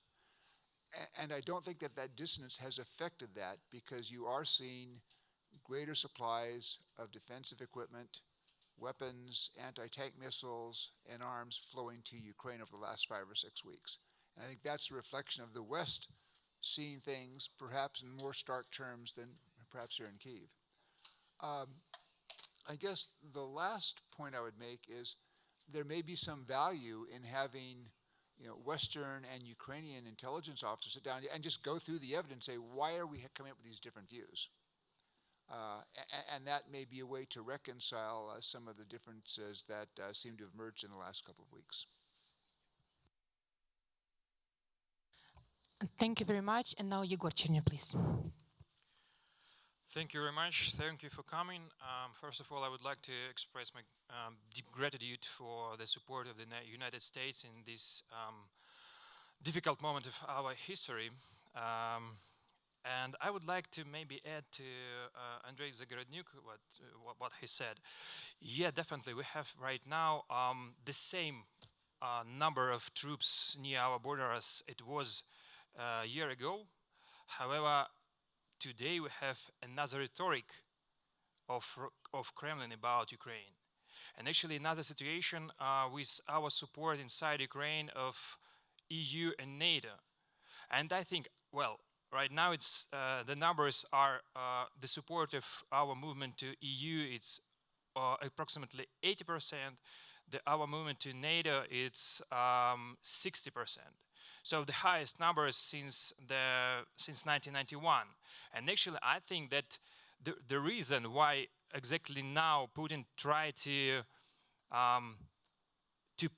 And I don't think that dissonance has affected that, because you are seeing greater supplies of defensive equipment, weapons, anti-tank missiles, and arms flowing to Ukraine over the last 5 or 6 weeks. And I think that's a reflection of the West seeing things perhaps in more stark terms than perhaps here in Kyiv. I guess the last point I would make is there may be some value in having Western and Ukrainian intelligence officers sit down and just go through the evidence and say, why are we coming up with these different views? And that may be a way to reconcile some of the differences that seem to have emerged in the last couple of weeks. Thank you very much. And now Yegor Cherny, please. Thank you very much. Thank you for coming. First of all, I would like to express my deep gratitude for the support of the United States in this difficult moment of our history. And I would like to maybe add to Andrei Zagorodnyuk what he said. Yeah, definitely. We have right now the same number of troops near our border as it was a year ago. However, today we have another rhetoric of Kremlin about Ukraine. And actually another situation with our support inside Ukraine of EU and NATO. And I think, well, right now it's the numbers are the support of our movement to EU, it's approximately 80%. Our movement to NATO, it's 60%. So the highest numbers since 1991. And actually, I think that the reason why exactly now Putin tried to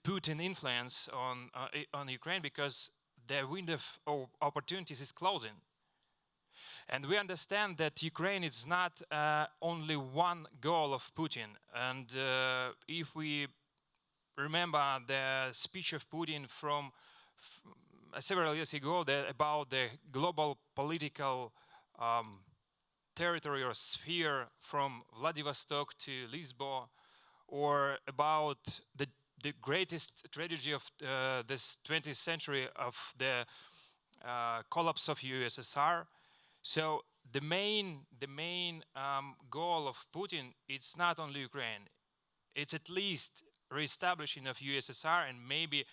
put an influence on Ukraine, because the window of opportunities is closing. And we understand that Ukraine is not only one goal of Putin. And if we remember the speech of Putin from several years ago about the global political territory or sphere from Vladivostok to Lisbon, or about the greatest tragedy of this 20th century of the collapse of USSR. So the main goal of Putin, it's not only Ukraine, it's at least reestablishing of USSR and maybe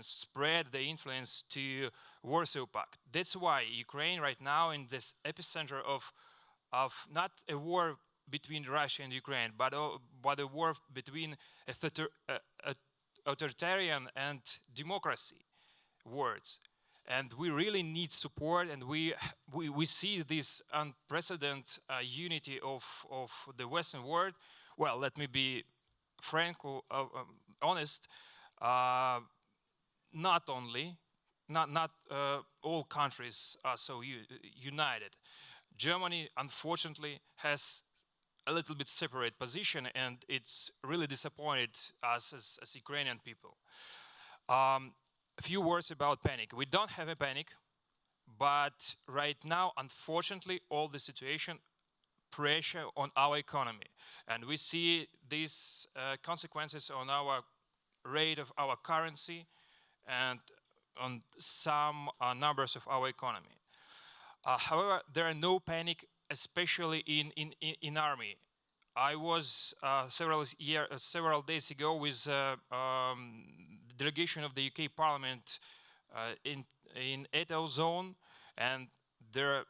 spread the influence to Warsaw Pact. That's why Ukraine right now in this epicenter of not a war between Russia and Ukraine, but a war between authoritarian and democracy words. And we really need support, and we see this unprecedented unity of the Western world. Well, let me be frank, honest. Not all countries are so united. Germany, unfortunately, has a little bit separate position, and it's really disappointed us as Ukrainian people. A few words about panic. We don't have a panic, but right now, unfortunately, all the situation pressure on our economy, and we see these consequences on our rate of our currency and on some numbers of our economy. However, there are no panic, especially in army. I was several days ago with the delegation of the UK Parliament in NATO zone, and there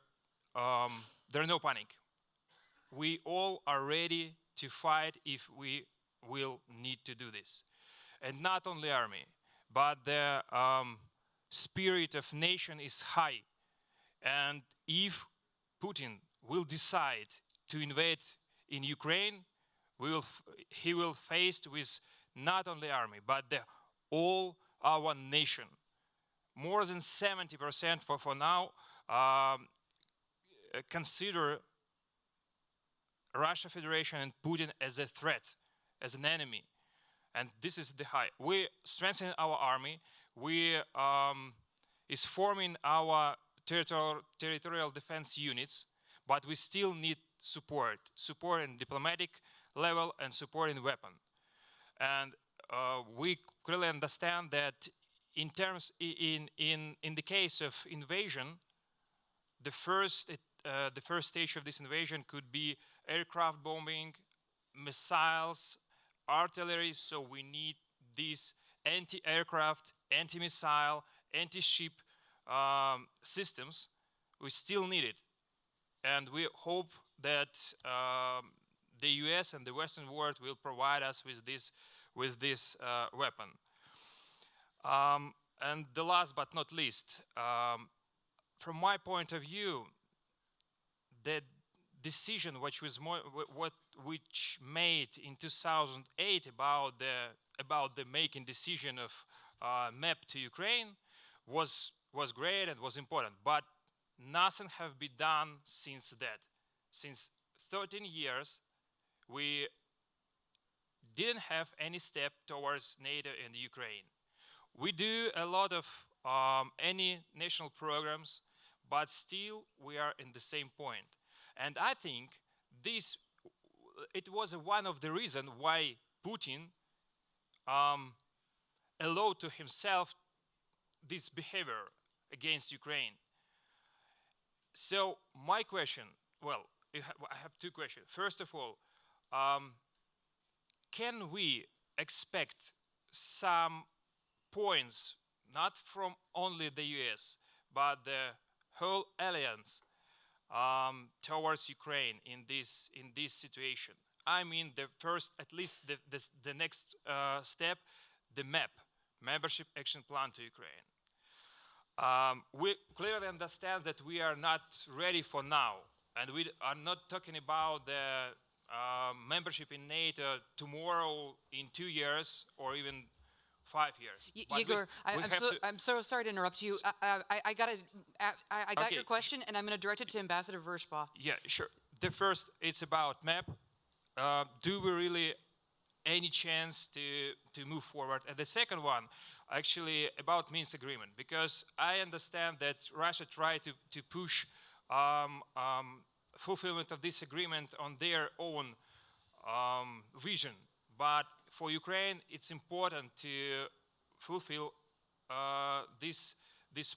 are no panic. We all are ready to fight if we will need to do this. And not only army, but the spirit of nation is high. And if Putin will decide to invade in Ukraine, he will face with not only army, but all our nation. More than 70% for now consider Russia Federation and Putin as a threat, as an enemy. And this is the high. We strengthen our army. We is forming our territorial defense units, but we still need support in diplomatic level and support in weapon. And we clearly understand that in the case of invasion, the first stage of this invasion could be aircraft bombing, missiles, artillery. So we need these anti-aircraft, anti-missile, anti-ship systems. We still need it, and we hope that the US and the Western world will provide us with this weapon. And the last but not least, from my point of view, the decision which made in 2008 about the making decision of map to Ukraine was great and was important, but nothing have been done since that. Since 13 years, we didn't have any step towards NATO and Ukraine. We do a lot of any national programs, but still we are in the same point. And I think it was one of the reasons why Putin allowed to himself this behavior against Ukraine. So my question, well, I have two questions. First of all, can we expect some points, not from only the US, but the whole alliance towards Ukraine in this situation? I mean, the first, at least the next step, the membership action plan to Ukraine. We clearly understand that we are not ready for now, and we are not talking about the membership in NATO tomorrow, in 2 years, or even 5 years. Igor, I'm so sorry to interrupt you. I got your question, and I'm going to direct it to Ambassador Vershba. Yeah, sure. The first, it's about map. Do we really any chance to move forward? And the second one, actually about Minsk agreement, because I understand that Russia tried to push fulfillment of this agreement on their own vision. But for Ukraine, it's important to fulfill these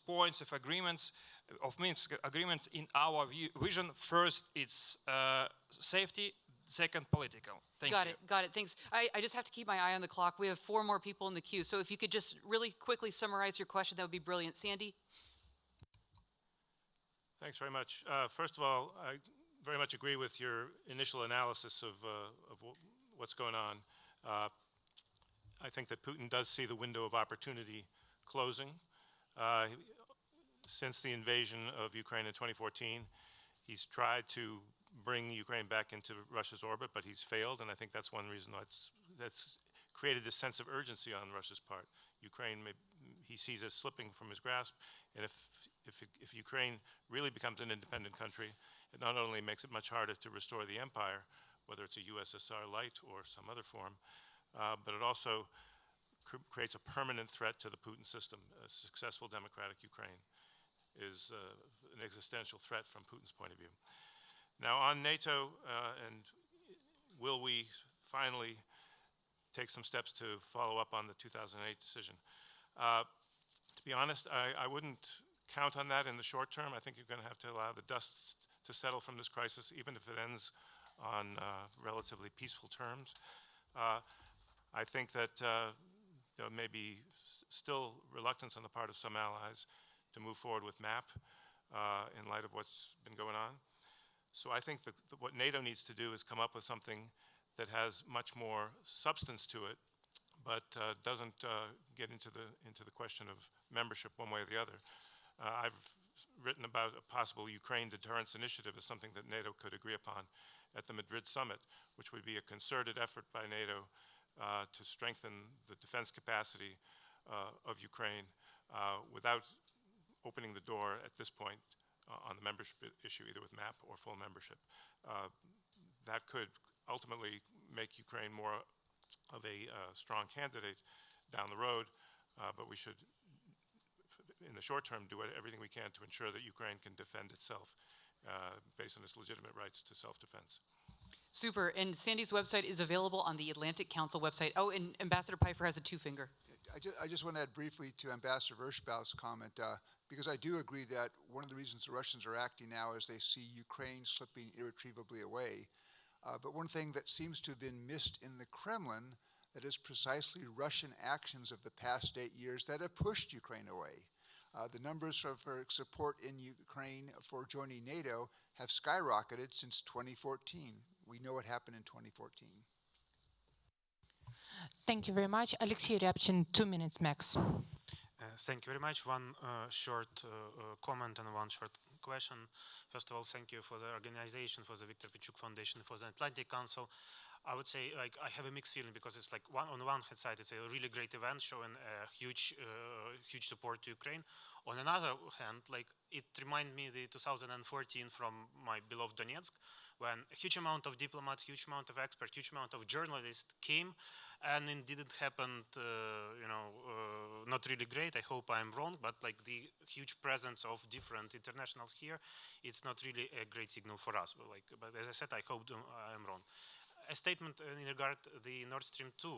points of agreements, of Minsk agreements in our vision. First, it's safety. Second, political. Thank you. Got it, thanks. I just have to keep my eye on the clock. We have 4 more people in the queue. So if you could just really quickly summarize your question, that would be brilliant. Sandy? Thanks very much. First of all, I very much agree with your initial analysis of what's going on. I think that Putin does see the window of opportunity closing. Since the invasion of Ukraine in 2014, he's tried to bring Ukraine back into Russia's orbit, but he's failed, and I think that's one reason that's created this sense of urgency on Russia's part. Ukraine, he sees as slipping from his grasp, and if Ukraine really becomes an independent country, it not only makes it much harder to restore the empire, whether it's a USSR light or some other form, but it also creates a permanent threat to the Putin system. A successful democratic Ukraine is an existential threat from Putin's point of view. Now on NATO, and will we finally take some steps to follow up on the 2008 decision? To be honest, I wouldn't count on that in the short term. I think you're going to have to allow the dust to settle from this crisis, even if it ends on relatively peaceful terms. I think that there may be still reluctance on the part of some allies to move forward with MAP in light of what's been going on. So I think what NATO needs to do is come up with something that has much more substance to it, but doesn't get into the question of membership one way or the other. I've written about a possible Ukraine deterrence initiative as something that NATO could agree upon at the Madrid summit, which would be a concerted effort by NATO to strengthen the defense capacity of Ukraine without opening the door at this point on the membership issue, either with MAP or full membership. That could ultimately make Ukraine more of a strong candidate down the road, but we should, in the short term, do everything we can to ensure that Ukraine can defend itself based on its legitimate rights to self-defense. Super, and Sandy's website is available on the Atlantic Council website. Oh, and Ambassador Pfeiffer has a 2-finger. I just want to add briefly to Ambassador Vershbow's comment, because I do agree that one of the reasons the Russians are acting now is they see Ukraine slipping irretrievably away. But one thing that seems to have been missed in the Kremlin, that is precisely Russian actions of the past 8 years that have pushed Ukraine away. The numbers for support in Ukraine for joining NATO have skyrocketed since 2014. We know what happened in 2014. Thank you very much. Alexei Ryabchin, 2 minutes max. Thank you very much. One short comment and one short question. First of all, thank you for the organization, for the Victor Pinchuk Foundation, for the Atlantic Council. I would say, like, I have a mixed feeling because it's like on the one hand side, it's a really great event showing huge support to Ukraine. On another hand, like, it reminded me the 2014 from my beloved Donetsk, when a huge amount of diplomats, huge amount of experts, huge amount of journalists came, and it didn't happen, not really great. I hope I'm wrong, but like the huge presence of different internationals here, it's not really a great signal for us. But as I said, I hope I'm wrong. A statement in regard to the Nord Stream 2,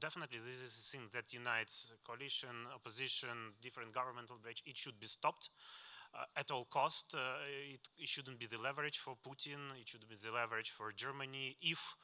definitely this is a thing that unites coalition, opposition, different governmental branch. It should be stopped at all cost. It shouldn't be the leverage for Putin. It should be the leverage for Germany. If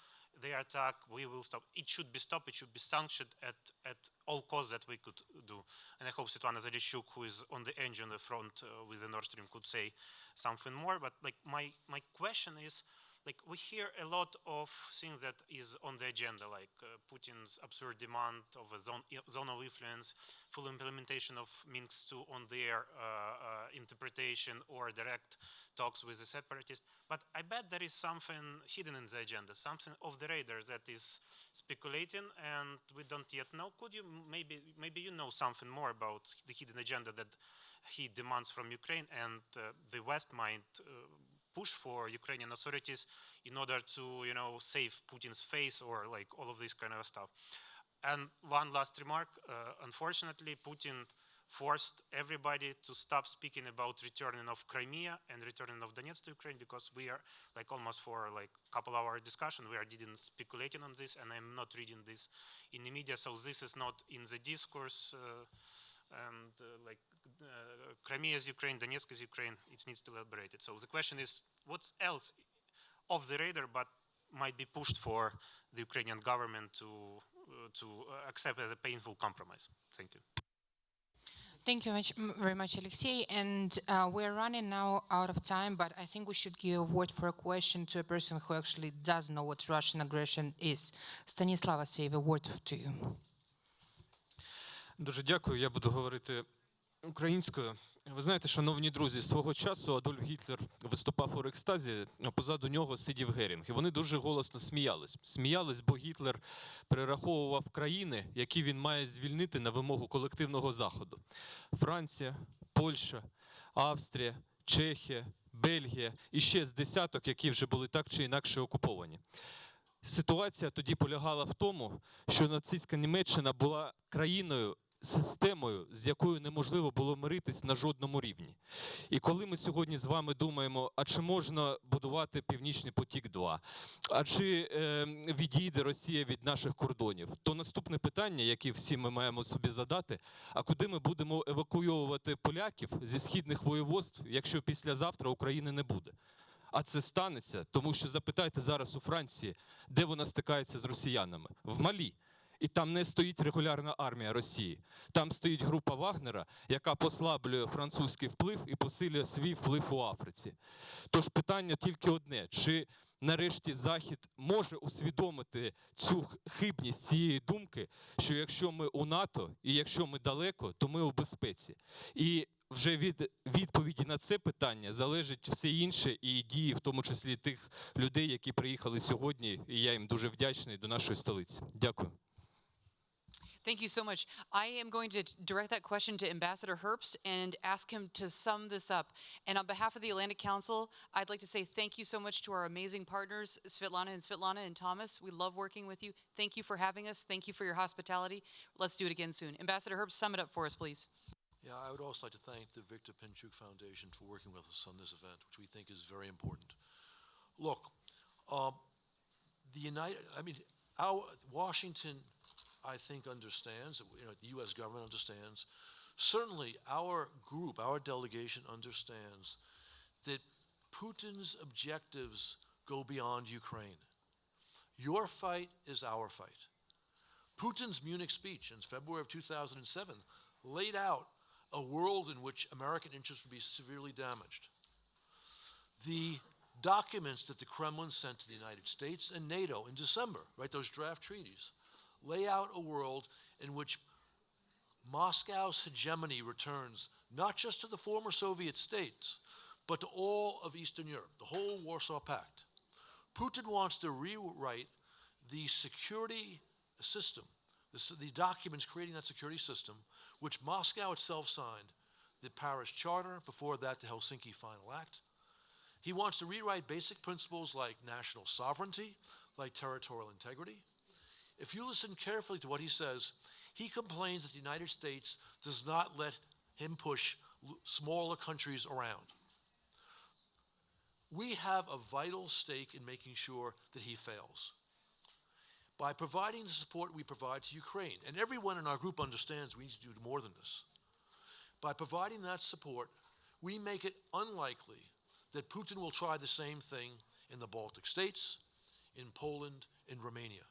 they attack, we will stop. It should be stopped. It should be sanctioned at all costs that we could do. And I hope Svetlana Zarishuk, who is on the edge on the front with the Nord Stream, could say something more. But like my question is, like, we hear a lot of things that is on the agenda, like Putin's absurd demand of a zone of influence, full implementation of Minsk II on their interpretation or direct talks with the separatists. But I bet there is something hidden in the agenda, something off the radar that is speculating and we don't yet know. Could you, maybe you know something more about the hidden agenda that he demands from Ukraine and the West might push for Ukrainian authorities in order to, save Putin's face or like all of this kind of stuff. And one last remark, unfortunately, Putin forced everybody to stop speaking about returning of Crimea and returning of Donetsk to Ukraine because we are like almost for like a couple hour discussion, we are didn't speculating on this and I'm not reading this in the media. So this is not in the discourse Crimea is Ukraine, Donetsk is Ukraine, it needs to be liberated. So the question is, what's else off the radar but might be pushed for the Ukrainian government to accept as a painful compromise? Thank you. Thank you very much, Alexei. And we're running now out of time, but I think we should give a word for a question to a person who actually does know what Russian aggression is. Stanislava, say a word to you. Дуже дякую. Я буду говорити українською. Ви знаєте, шановні друзі, свого часу Адольф Гітлер виступав у Рейхстазі, а позаду нього сидів Герінг. І вони дуже голосно сміялись. Сміялись, бо Гітлер перераховував країни, які він має звільнити на вимогу колективного Заходу. Франція, Польща, Австрія, Чехія, Бельгія і ще з десяток, які вже були так чи інакше окуповані. Ситуація тоді полягала в тому, що нацистська Німеччина була країною, системою, з якою неможливо було миритись на жодному рівні. І коли ми сьогодні з вами думаємо, а чи можна будувати Північний потік-2, а чи відійде Росія від наших кордонів, то наступне питання, яке всі ми маємо собі задати, а куди ми будемо евакуйовувати поляків зі східних воєводств, якщо післязавтра України не буде? А це станеться, тому що запитайте зараз у Франції, де вона стикається з росіянами? В Малі. І там не стоїть регулярна армія Росії. Там стоїть група Вагнера, яка послаблює французький вплив і посилює свій вплив у Африці. Тож питання тільки одне. Чи нарешті Захід може усвідомити цю хибність цієї думки, що якщо ми у НАТО і якщо ми далеко, то ми у безпеці? І вже від відповіді на це питання залежить все інше і дії, в тому числі тих людей, які приїхали сьогодні, і я їм дуже вдячний, до нашої столиці. Дякую. Thank you so much. I am going to direct that question to Ambassador Herbst and ask him to sum this up. And on behalf of the Atlantic Council, I'd like to say thank you so much to our amazing partners, Svetlana and Thomas. We love working with you. Thank you for having us. Thank you for your hospitality. Let's do it again soon. Ambassador Herbst, sum it up for us, please. Yeah, I would also like to thank the Victor Pinchuk Foundation for working with us on this event, which we think is very important. Look, our Washington, I think, understands, the U.S. government understands. Certainly, our group, our delegation understands that Putin's objectives go beyond Ukraine. Your fight is our fight. Putin's Munich speech in February of 2007 laid out a world in which American interests would be severely damaged. The documents that the Kremlin sent to the United States and NATO in December, right, those draft treaties, lay out a world in which Moscow's hegemony returns not just to the former Soviet states, but to all of Eastern Europe, the whole Warsaw Pact. Putin wants to rewrite the security system, these documents creating that security system, which Moscow itself signed, the Paris Charter, before that the Helsinki Final Act. He wants to rewrite basic principles like national sovereignty, like territorial integrity. If you listen carefully to what he says, he complains that the United States does not let him push smaller countries around. We have a vital stake in making sure that he fails. By providing the support we provide to Ukraine, and everyone in our group understands we need to do more than this. By providing that support, we make it unlikely that Putin will try the same thing in the Baltic states, in Poland, in Romania.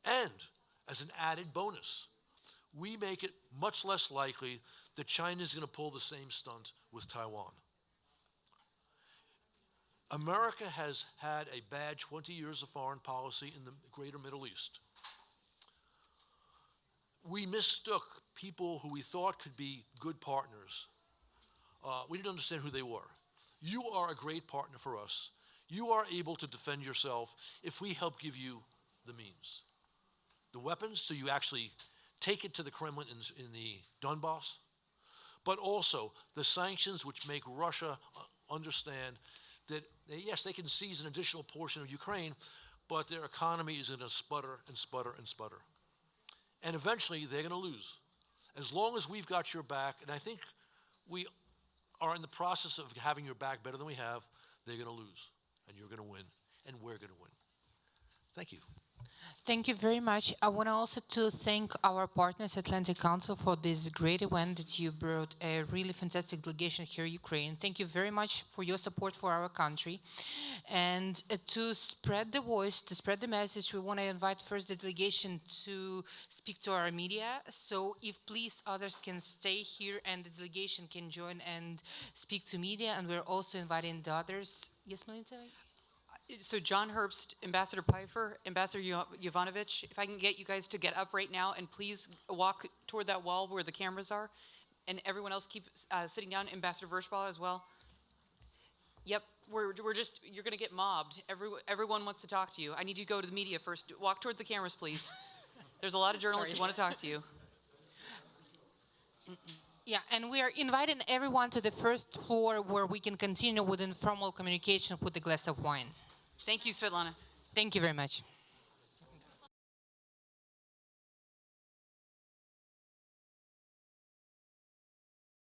And as an added bonus, we make it much less likely that China is going to pull the same stunt with Taiwan. America has had a bad 20 years of foreign policy in the greater Middle East. We mistook people who we thought could be good partners. We didn't understand who they were. You are a great partner for us. You are able to defend yourself if we help give you the means. The weapons, so you actually take it to the Kremlin in the Donbass, but also the sanctions which make Russia understand that, yes, they can seize an additional portion of Ukraine, but their economy is going to sputter and sputter and sputter. And eventually, they're going to lose. As long as we've got your back, and I think we are in the process of having your back better than we have, they're going to lose, and you're going to win, and we're going to win. Thank you. Thank you very much. I want also to thank our partners, Atlantic Council, for this great event that you brought a really fantastic delegation here in Ukraine. Thank you very much for your support for our country. And to spread the voice, to spread the message, we want to invite first the delegation to speak to our media. So if please others can stay here and the delegation can join and speak to media. And we're also inviting the others. Yes, Melinda? So John Herbst, Ambassador Pfeiffer, Ambassador Yovanovich, if I can get you guys to get up right now and please walk toward that wall where the cameras are, and everyone else keep sitting down. Ambassador Vershball as well. Yep, we're just, you're going to get mobbed. Everyone wants to talk to you. I need you to go to the media first. Walk toward the cameras, please. There's a lot of journalists who want to talk to you. Yeah, and we are inviting everyone to the first floor where we can continue with informal communication with a glass of wine. Thank you, Svetlana. Thank you very much.